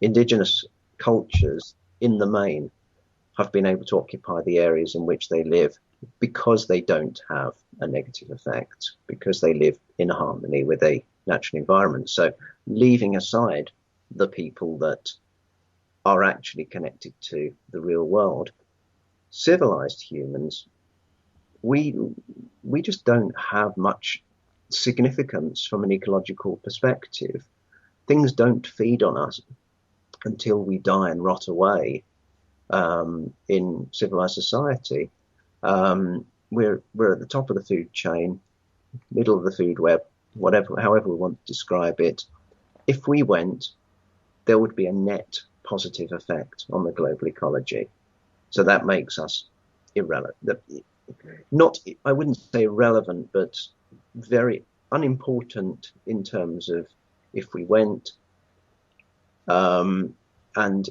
Indigenous cultures, in the main, have been able to occupy the areas in which they live because they don't have a negative effect, because they live in harmony with a natural environment. So leaving aside the people that are actually connected to the real world, civilized humans, we just don't have much significance from an ecological perspective. Things don't feed on us until we die and rot away in civilized society. We're at the top of the food chain, middle of the food web, however we want to describe it. If we went, there would be a net positive effect on the global ecology. So that makes us irrelevant. I wouldn't say irrelevant, but very unimportant in terms of if we went. And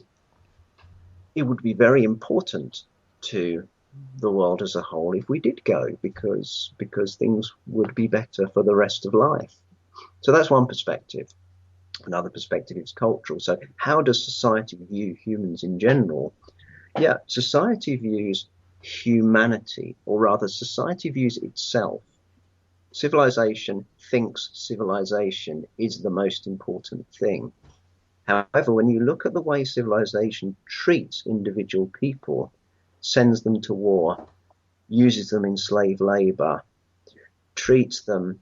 it would be very important to the world as a whole if we did go, because things would be better for the rest of life. So that's one perspective. Another perspective is cultural. So how does society view humans in general? Yeah, society views humanity, or rather society views itself. Civilization thinks civilization is the most important thing. However, when you look at the way civilization treats individual people, sends them to war, uses them in slave labor, treats them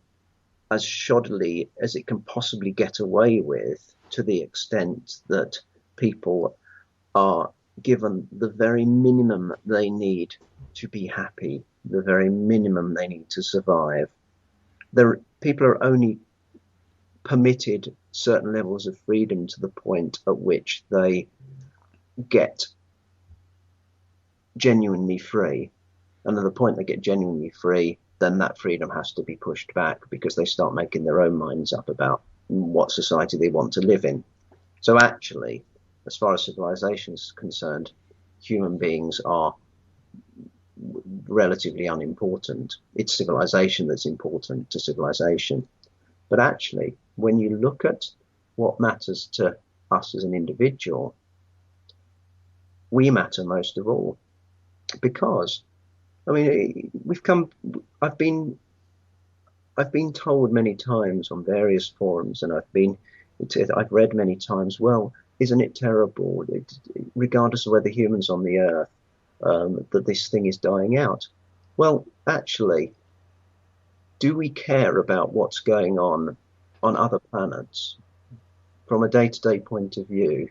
as shoddily as it can possibly get away with, to the extent that people are given the very minimum they need to be happy, the very minimum they need to survive. People are only permitted certain levels of freedom to the point at which they get genuinely free. And at the point they get genuinely free, then that freedom has to be pushed back, because they start making their own minds up about what society they want to live in. So actually, as far as civilization is concerned, human beings are relatively unimportant. It's civilization that's important to civilization. But actually, when you look at what matters to us as an individual, we matter most of all. Because, I mean, I've been told many times on various forums, and I've read many times, well, isn't it terrible, regardless of whether humans on the earth, that this thing is dying out? Well, actually, do we care about what's going on other planets from a day-to-day point of view?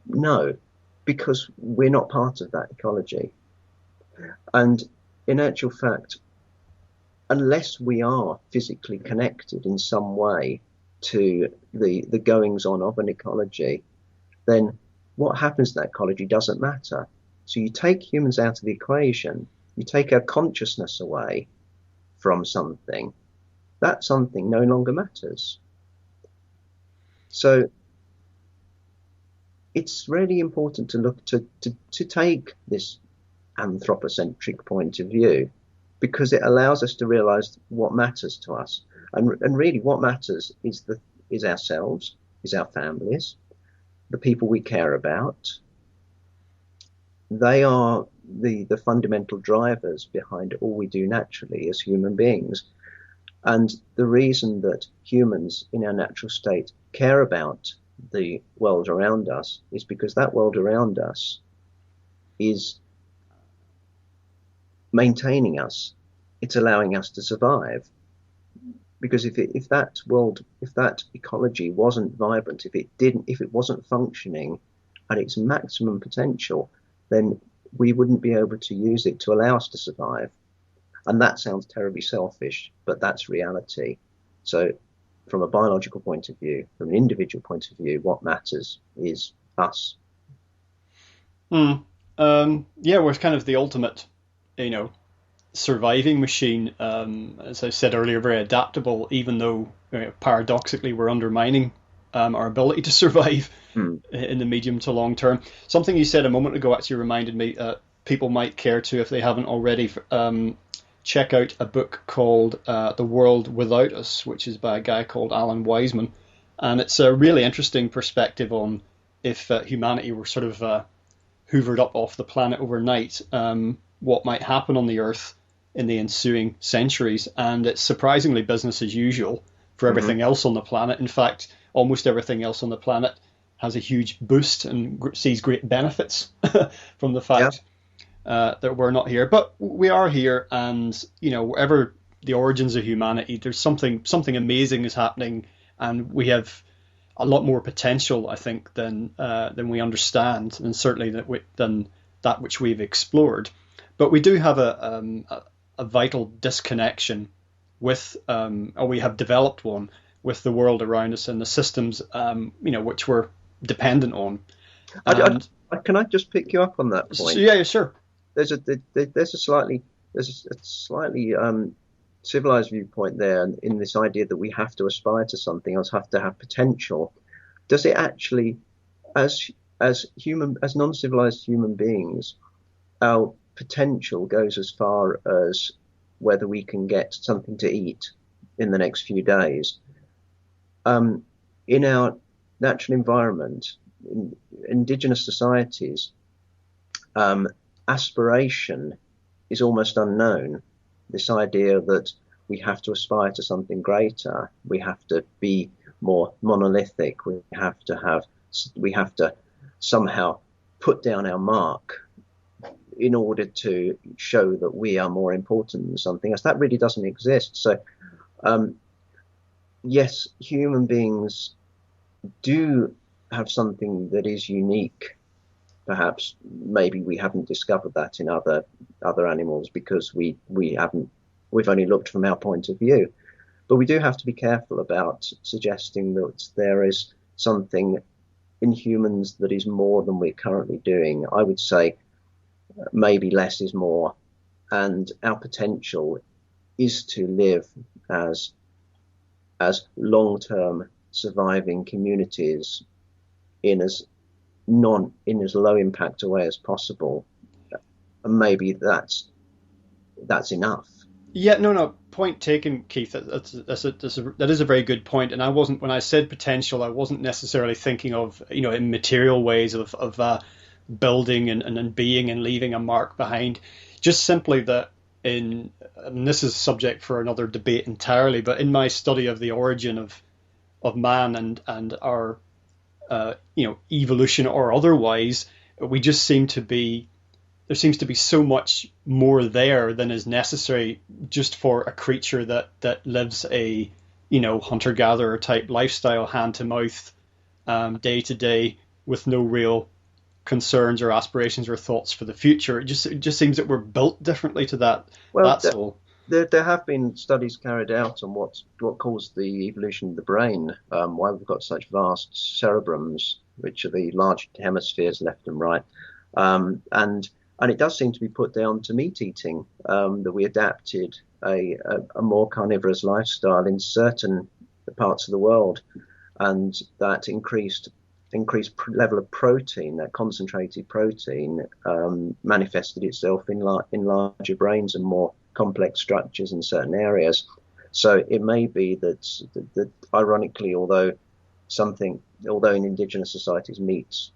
No, because we're not part of that ecology. And in actual fact, unless we are physically connected in some way to the goings on of an ecology, then what happens to that ecology doesn't matter. So you take humans out of the equation, you take our consciousness away from something, that something no longer matters. So it's really important to look to take this anthropocentric point of view, because it allows us to realize what matters to us. And really what matters is ourselves, is our families, the people we care about. They are the fundamental drivers behind all we do naturally as human beings. And the reason that humans in our natural state care about the world around us is because that world around us is maintaining us. It's allowing us to survive. Because if that ecology wasn't vibrant, if it wasn't functioning at its maximum potential, then we wouldn't be able to use it to allow us to survive. And that sounds terribly selfish, but that's reality. So from a biological point of view, from an individual point of view, what matters is us. Yeah, we're kind of the ultimate, surviving machine. As I said earlier, very adaptable, even though paradoxically we're undermining our ability to survive in the medium to long term. Something you said a moment ago actually reminded me, people might care to, if they haven't already, check out a book called The World Without Us, which is by a guy called Alan Wiseman. And it's a really interesting perspective on if humanity were sort of hoovered up off the planet overnight, what might happen on the Earth in the ensuing centuries. And it's surprisingly business as usual for everything else on the planet. In fact, almost everything else on the planet has a huge boost and sees great benefits from the fact that we're not here. But we are here, and wherever the origins of humanity, there's something amazing is happening, and we have a lot more potential, I think, than we understand, and certainly than that which we've explored. But we do have a vital disconnection with, or we have developed one with the world around us and the systems, which we're dependent on. Can I just pick you up on that point? Yeah, sure. There's a slightly civilized viewpoint there in this idea that we have to aspire to something else, have to have potential. Does it actually, as non-civilized human beings, our potential goes as far as whether we can get something to eat in the next few days? In our natural environment, in indigenous societies, aspiration is almost unknown. This idea that we have to aspire to something greater, we have to be more monolithic, we have to somehow put down our mark in order to show that we are more important than something else. That really doesn't exist. So yes, human beings do have something that is unique. Perhaps maybe we haven't discovered that in other animals because we've only looked from our point of view. But we do have to be careful about suggesting that there is something in humans that is more than we're currently doing. I would say maybe less is more, and our potential is to live as long-term surviving communities in as low impact a way as possible. And maybe that's enough. Yeah, no, point taken, Keith. That is a very good point. And when I said potential, I wasn't necessarily thinking of, in material ways of building and being and leaving a mark behind. Just simply that and this is subject for another debate entirely, but in my study of the origin of man and our evolution or otherwise, there seems to be so much more there than is necessary just for a creature that lives a hunter-gatherer type lifestyle, hand to mouth, day to day, with no real concerns or aspirations or thoughts for the future. It just seems that we're built differently to that. Well, that's all. There have been studies carried out on what caused the evolution of the brain, why we've got such vast cerebrums, which are the large hemispheres left and right, and it does seem to be put down to meat eating, that we adapted a more carnivorous lifestyle in certain parts of the world, and that increased level of protein, that concentrated protein, manifested itself in larger brains and more complex structures in certain areas. So it may be that ironically, although in indigenous societies meat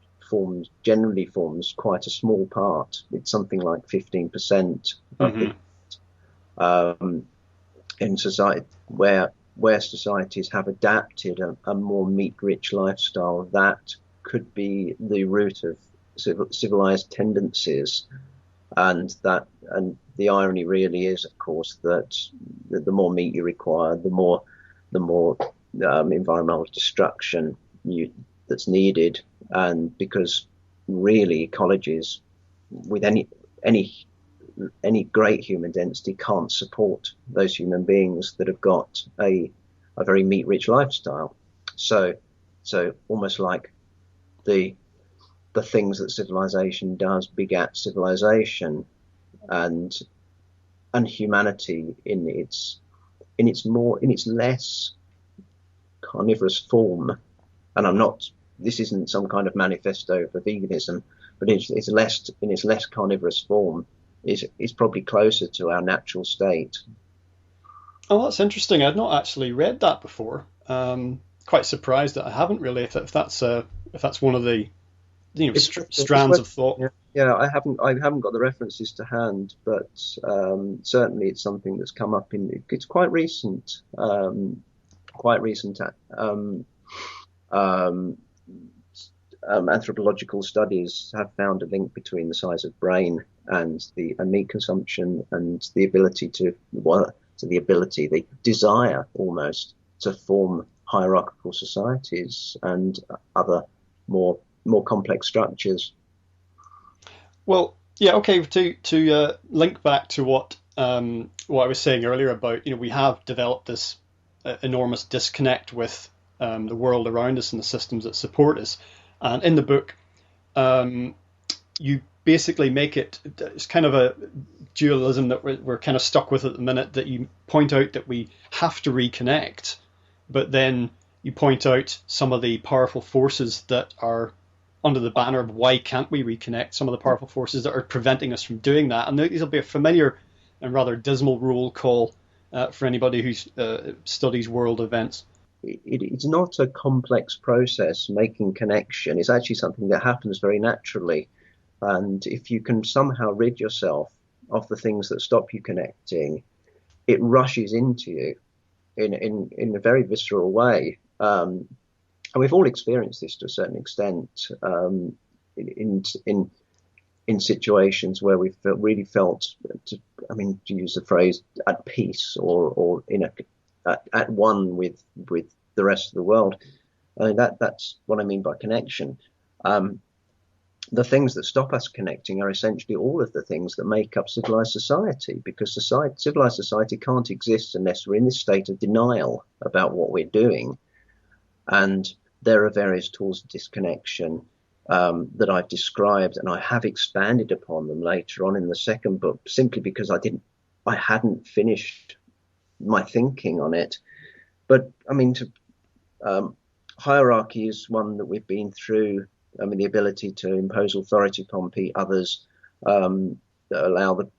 generally forms quite a small part, it's something like 15% of in society where societies have adapted a more meat-rich lifestyle, that could be the root of civilized tendencies. And the irony really is, of course, that the more meat you require, the more environmental destruction that's needed. And because really ecologies with any great human density can't support those human beings that have got a very meat-rich lifestyle. So almost like the things that civilization does begat civilization, and humanity in its less carnivorous form. And this isn't some kind of manifesto for veganism, but in its less carnivorous form is probably closer to our natural state. Oh, that's interesting. I'd not actually read that before. Quite surprised that I haven't really. If that's one of the strands of thought. Yeah, I haven't got the references to hand, but certainly it's something that's come up it's quite recent. Anthropological studies have found a link between the size of brain and the meat consumption and the desire almost to form hierarchical societies and other more complex structures. Well, yeah, okay. To link back to what I was saying earlier about, we have developed this enormous disconnect with the world around us and the systems that support us. And in the book, you basically make it's kind of a dualism that we're kind of stuck with at the minute, that you point out that we have to reconnect, but then you point out some of the powerful forces that are under the banner of why can't we reconnect, some of the powerful forces that are preventing us from doing that. And these will be a familiar and rather dismal roll call for anybody who studies world events. It's not a complex process, making connection. It's actually something that happens very naturally. And if you can somehow rid yourself of the things that stop you connecting, it rushes into you in a very visceral way. And we've all experienced this to a certain extent in situations where we've really felt, to use the phrase, at peace or at one with the rest of the world. That's what I mean by connection. The things that stop us connecting are essentially all of the things that make up civilized society, because civilized society can't exist unless we're in this state of denial about what we're doing. And there are various tools of disconnection that I've described, and I have expanded upon them later on in the second book, simply because I hadn't finished my thinking on it. But hierarchy is one that we've been through. The ability to impose authority upon others, that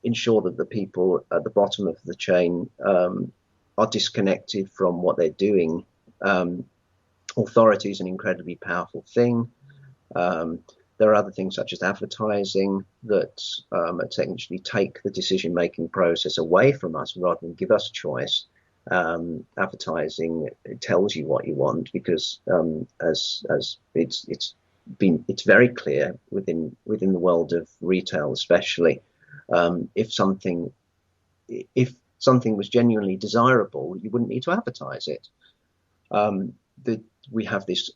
ensure that the people at the bottom of the chain are disconnected from what they're doing. Authority is an incredibly powerful thing. There are other things such as advertising that technically take the decision-making process away from us rather than give us choice. Advertising tells you what you want because, as it's very clear within the world of retail, especially, if something was genuinely desirable, you wouldn't need to advertise it. We have this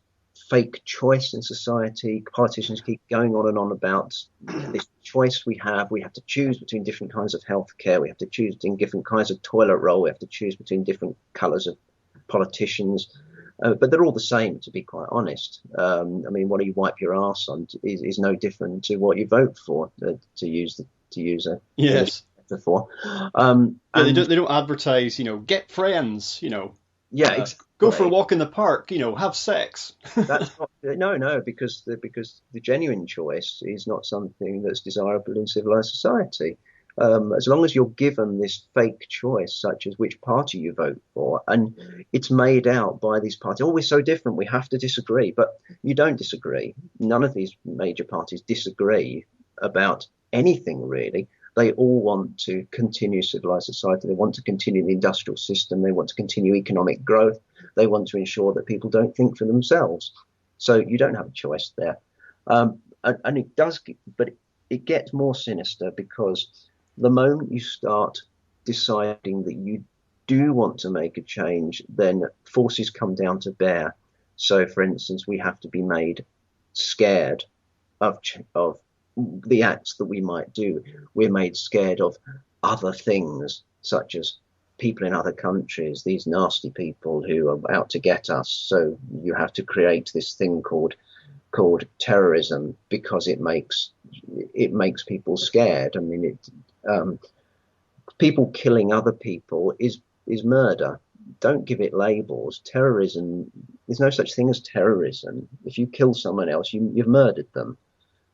fake choice in society. Politicians keep going on and on about this choice we have. We have to choose between different kinds of healthcare. We have to choose between different kinds of toilet roll. We have to choose between different colours of politicians. But they're all the same, to be quite honest. What you wipe your arse on is no different to what you vote for, to use a yes metaphor. They don't advertise, get friends, Yeah, exactly. Go for a walk in the park, have sex. That's not, because the genuine choice is not something that's desirable in civilized society. As long as you're given this fake choice, such as which party you vote for, and it's made out by these parties, we're so different, we have to disagree. But you don't disagree. None of these major parties disagree about anything, really. They all want to continue civilized society. They want to continue the industrial system. They want to continue economic growth. They want to ensure that people don't think for themselves. So you don't have a choice there. And it does, but it gets more sinister, because the moment you start deciding that you do want to make a change, then forces come down to bear. So, for instance, we have to be made scared of the acts that we might do. We're made scared of other things, such as people in other countries, these nasty people who are out to get us. So you have to create this thing called terrorism, because it makes people scared. I mean, people killing other people is murder. Don't give it labels. Terrorism, there's no such thing as terrorism. If you kill someone else, you've murdered them.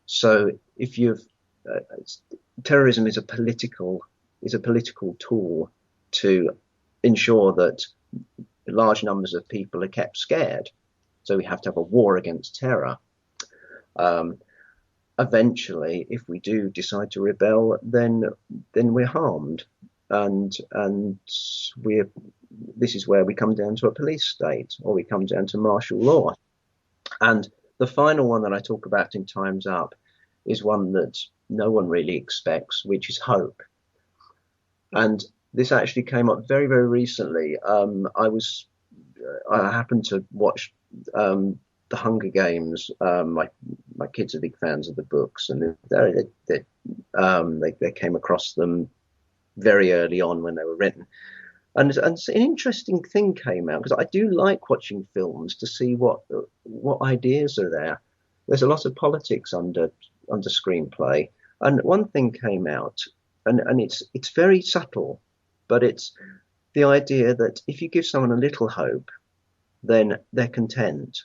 So if terrorism is a political tool to ensure that large numbers of people are kept scared. So we have to have a war against terror. Eventually, if we do decide to rebel, then we're harmed, and this is where we come down to a police state, or we come down to martial law. And the final one that I talk about in Time's Up is one that no one really expects, which is hope. And this actually came up very, very recently. I happened to watch the Hunger Games. My kids are big fans of the books, and they came across them very early on when they were written. And an interesting thing came out, because I do like watching films to see what ideas are there. There's a lot of politics under screenplay, and one thing came out, and it's very subtle, but it's the idea that if you give someone a little hope, then they're content.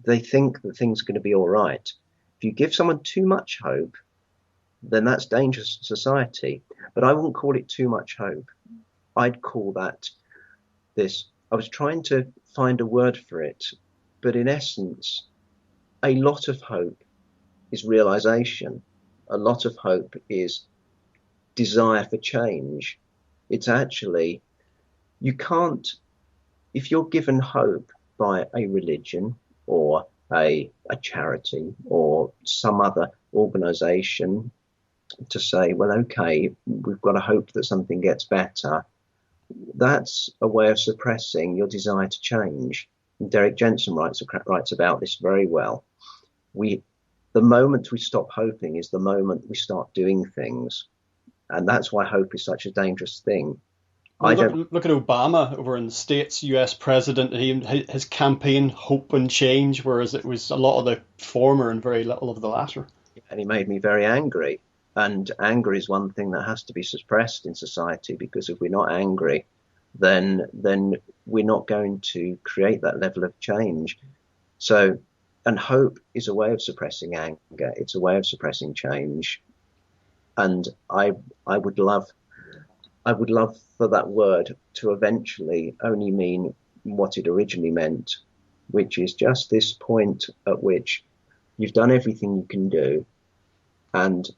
They think that things are going to be all right. If you give someone too much hope, then that's dangerous to society. But I wouldn't call it too much hope. I'd call that this. I was trying to find a word for it, but in essence, a lot of hope is realization. A lot of hope is desire for change. It's actually, you can't, if you're given hope by a religion or a charity or some other organization to say, well, okay, we've got to hope that something gets better, that's a way of suppressing your desire to change. And Derek Jensen writes about this very well. The moment we stop hoping is the moment we start doing things. And that's why hope is such a dangerous thing. Well, look at Obama over in the States, US president. His campaign, Hope and Change, whereas it was a lot of the former and very little of the latter. And he made me very angry. And anger is one thing that has to be suppressed in society, because if we're not angry, then we're not going to create that level of change. So, and hope is a way of suppressing anger. It's a way of suppressing change. And I would love for that word to eventually only mean what it originally meant, which is just this point at which you've done everything you can do, and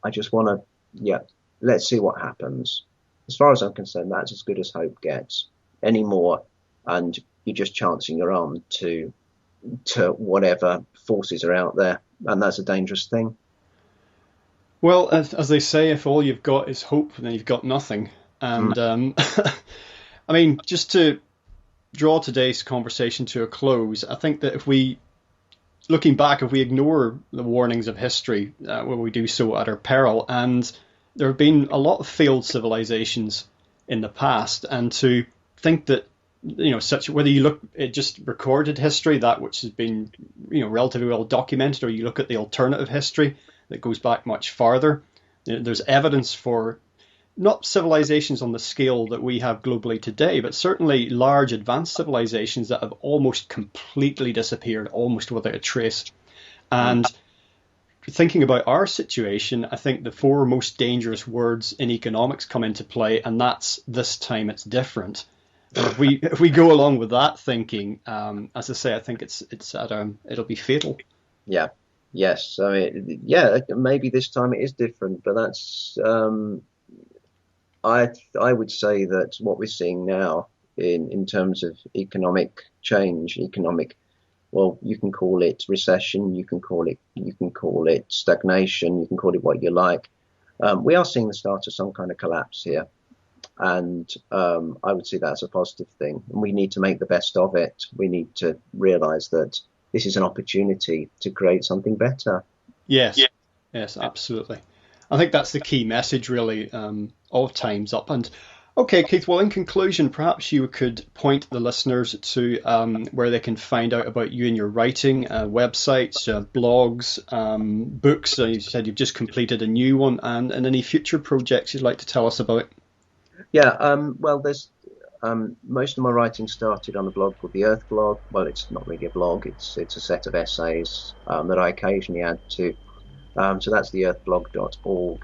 I just want to, let's see what happens. As far as I'm concerned, that's as good as hope gets. Any more, and you're just chancing your arm to whatever forces are out there, and that's a dangerous thing. Well, as they say, if all you've got is hope, then you've got nothing. And I mean, just to draw today's conversation to a close, I think that if we ignore the warnings of history, well, we do so at our peril. And there have been a lot of failed civilizations in the past, and to think that, whether you look at just recorded history, that which has been, relatively well documented, or you look at the alternative history that goes back much farther, there's evidence for not civilizations on the scale that we have globally today, but certainly large advanced civilizations that have almost completely disappeared, almost without a trace. And thinking about our situation, I think the four most dangerous words in economics come into play, and that's "this time it's different." And if we go along with that thinking, as I say, I think it'll be fatal. Yeah, Yes, I mean, yeah, maybe this time it is different, but that's I would say that what we're seeing now in terms of economic change, well, you can call it recession, you can call it stagnation, you can call it what you like. We are seeing the start of some kind of collapse here, and I would see that as a positive thing. And we need to make the best of it. We need to realise that this is an opportunity to create something better. Yes, yes, absolutely. I think that's the key message, really, of Time's Up. And okay, Keith, well, in conclusion, perhaps you could point the listeners to where they can find out about you and your writing, websites, blogs, books. You said you've just completed a new one, and any future projects you'd like to tell us about. Yeah, well, there's most of my writing started on a blog called the Earth Blog. Well, it's not really a blog; it's a set of essays that I occasionally add to. So that's theearthblog.org.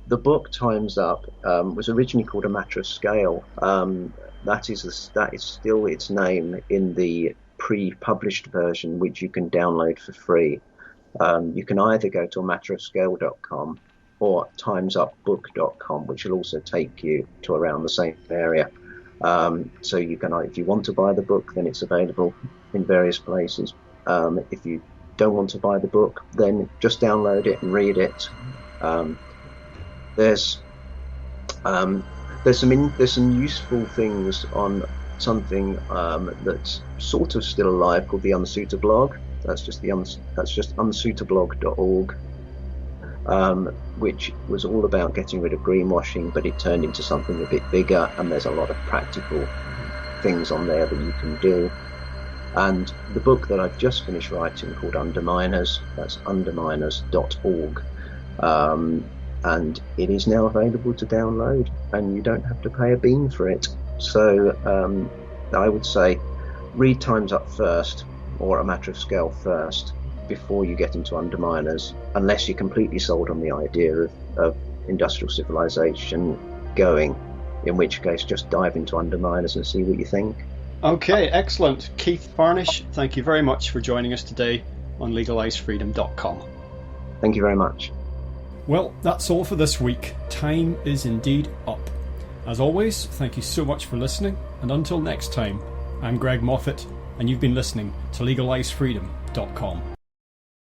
The book Time's Up was originally called A Matter of Scale. That is still its name in the pre-published version, which you can download for free. You can either go to amatterofscale.com or timesupbook.com, which will also take you to around the same area. So you can, if you want to buy the book, then it's available in various places. If you don't want to buy the book, then just download it and read it. There's some useful things on something that's sort of still alive called the Unsuitablog. That's just unsuitablog.org, which was all about getting rid of greenwashing, but it turned into something a bit bigger, and there's a lot of practical things on there that you can do. And the book that I've just finished writing called Underminers, that's underminers.org, and it is now available to download, and you don't have to pay a bean for it. So I would say read Time's Up first, or A Matter of Scale first, before you get into Underminers, unless you're completely sold on the idea of industrial civilization going, in which case just dive into Underminers and see what you think. Okay, excellent. Keith Farnish, thank you very much for joining us today on LegalizeFreedom.com. Thank you very much. Well, that's all for this week. Time is indeed up. As always, thank you so much for listening, and until next time, I'm Greg Moffat, and you've been listening to LegalizeFreedom.com.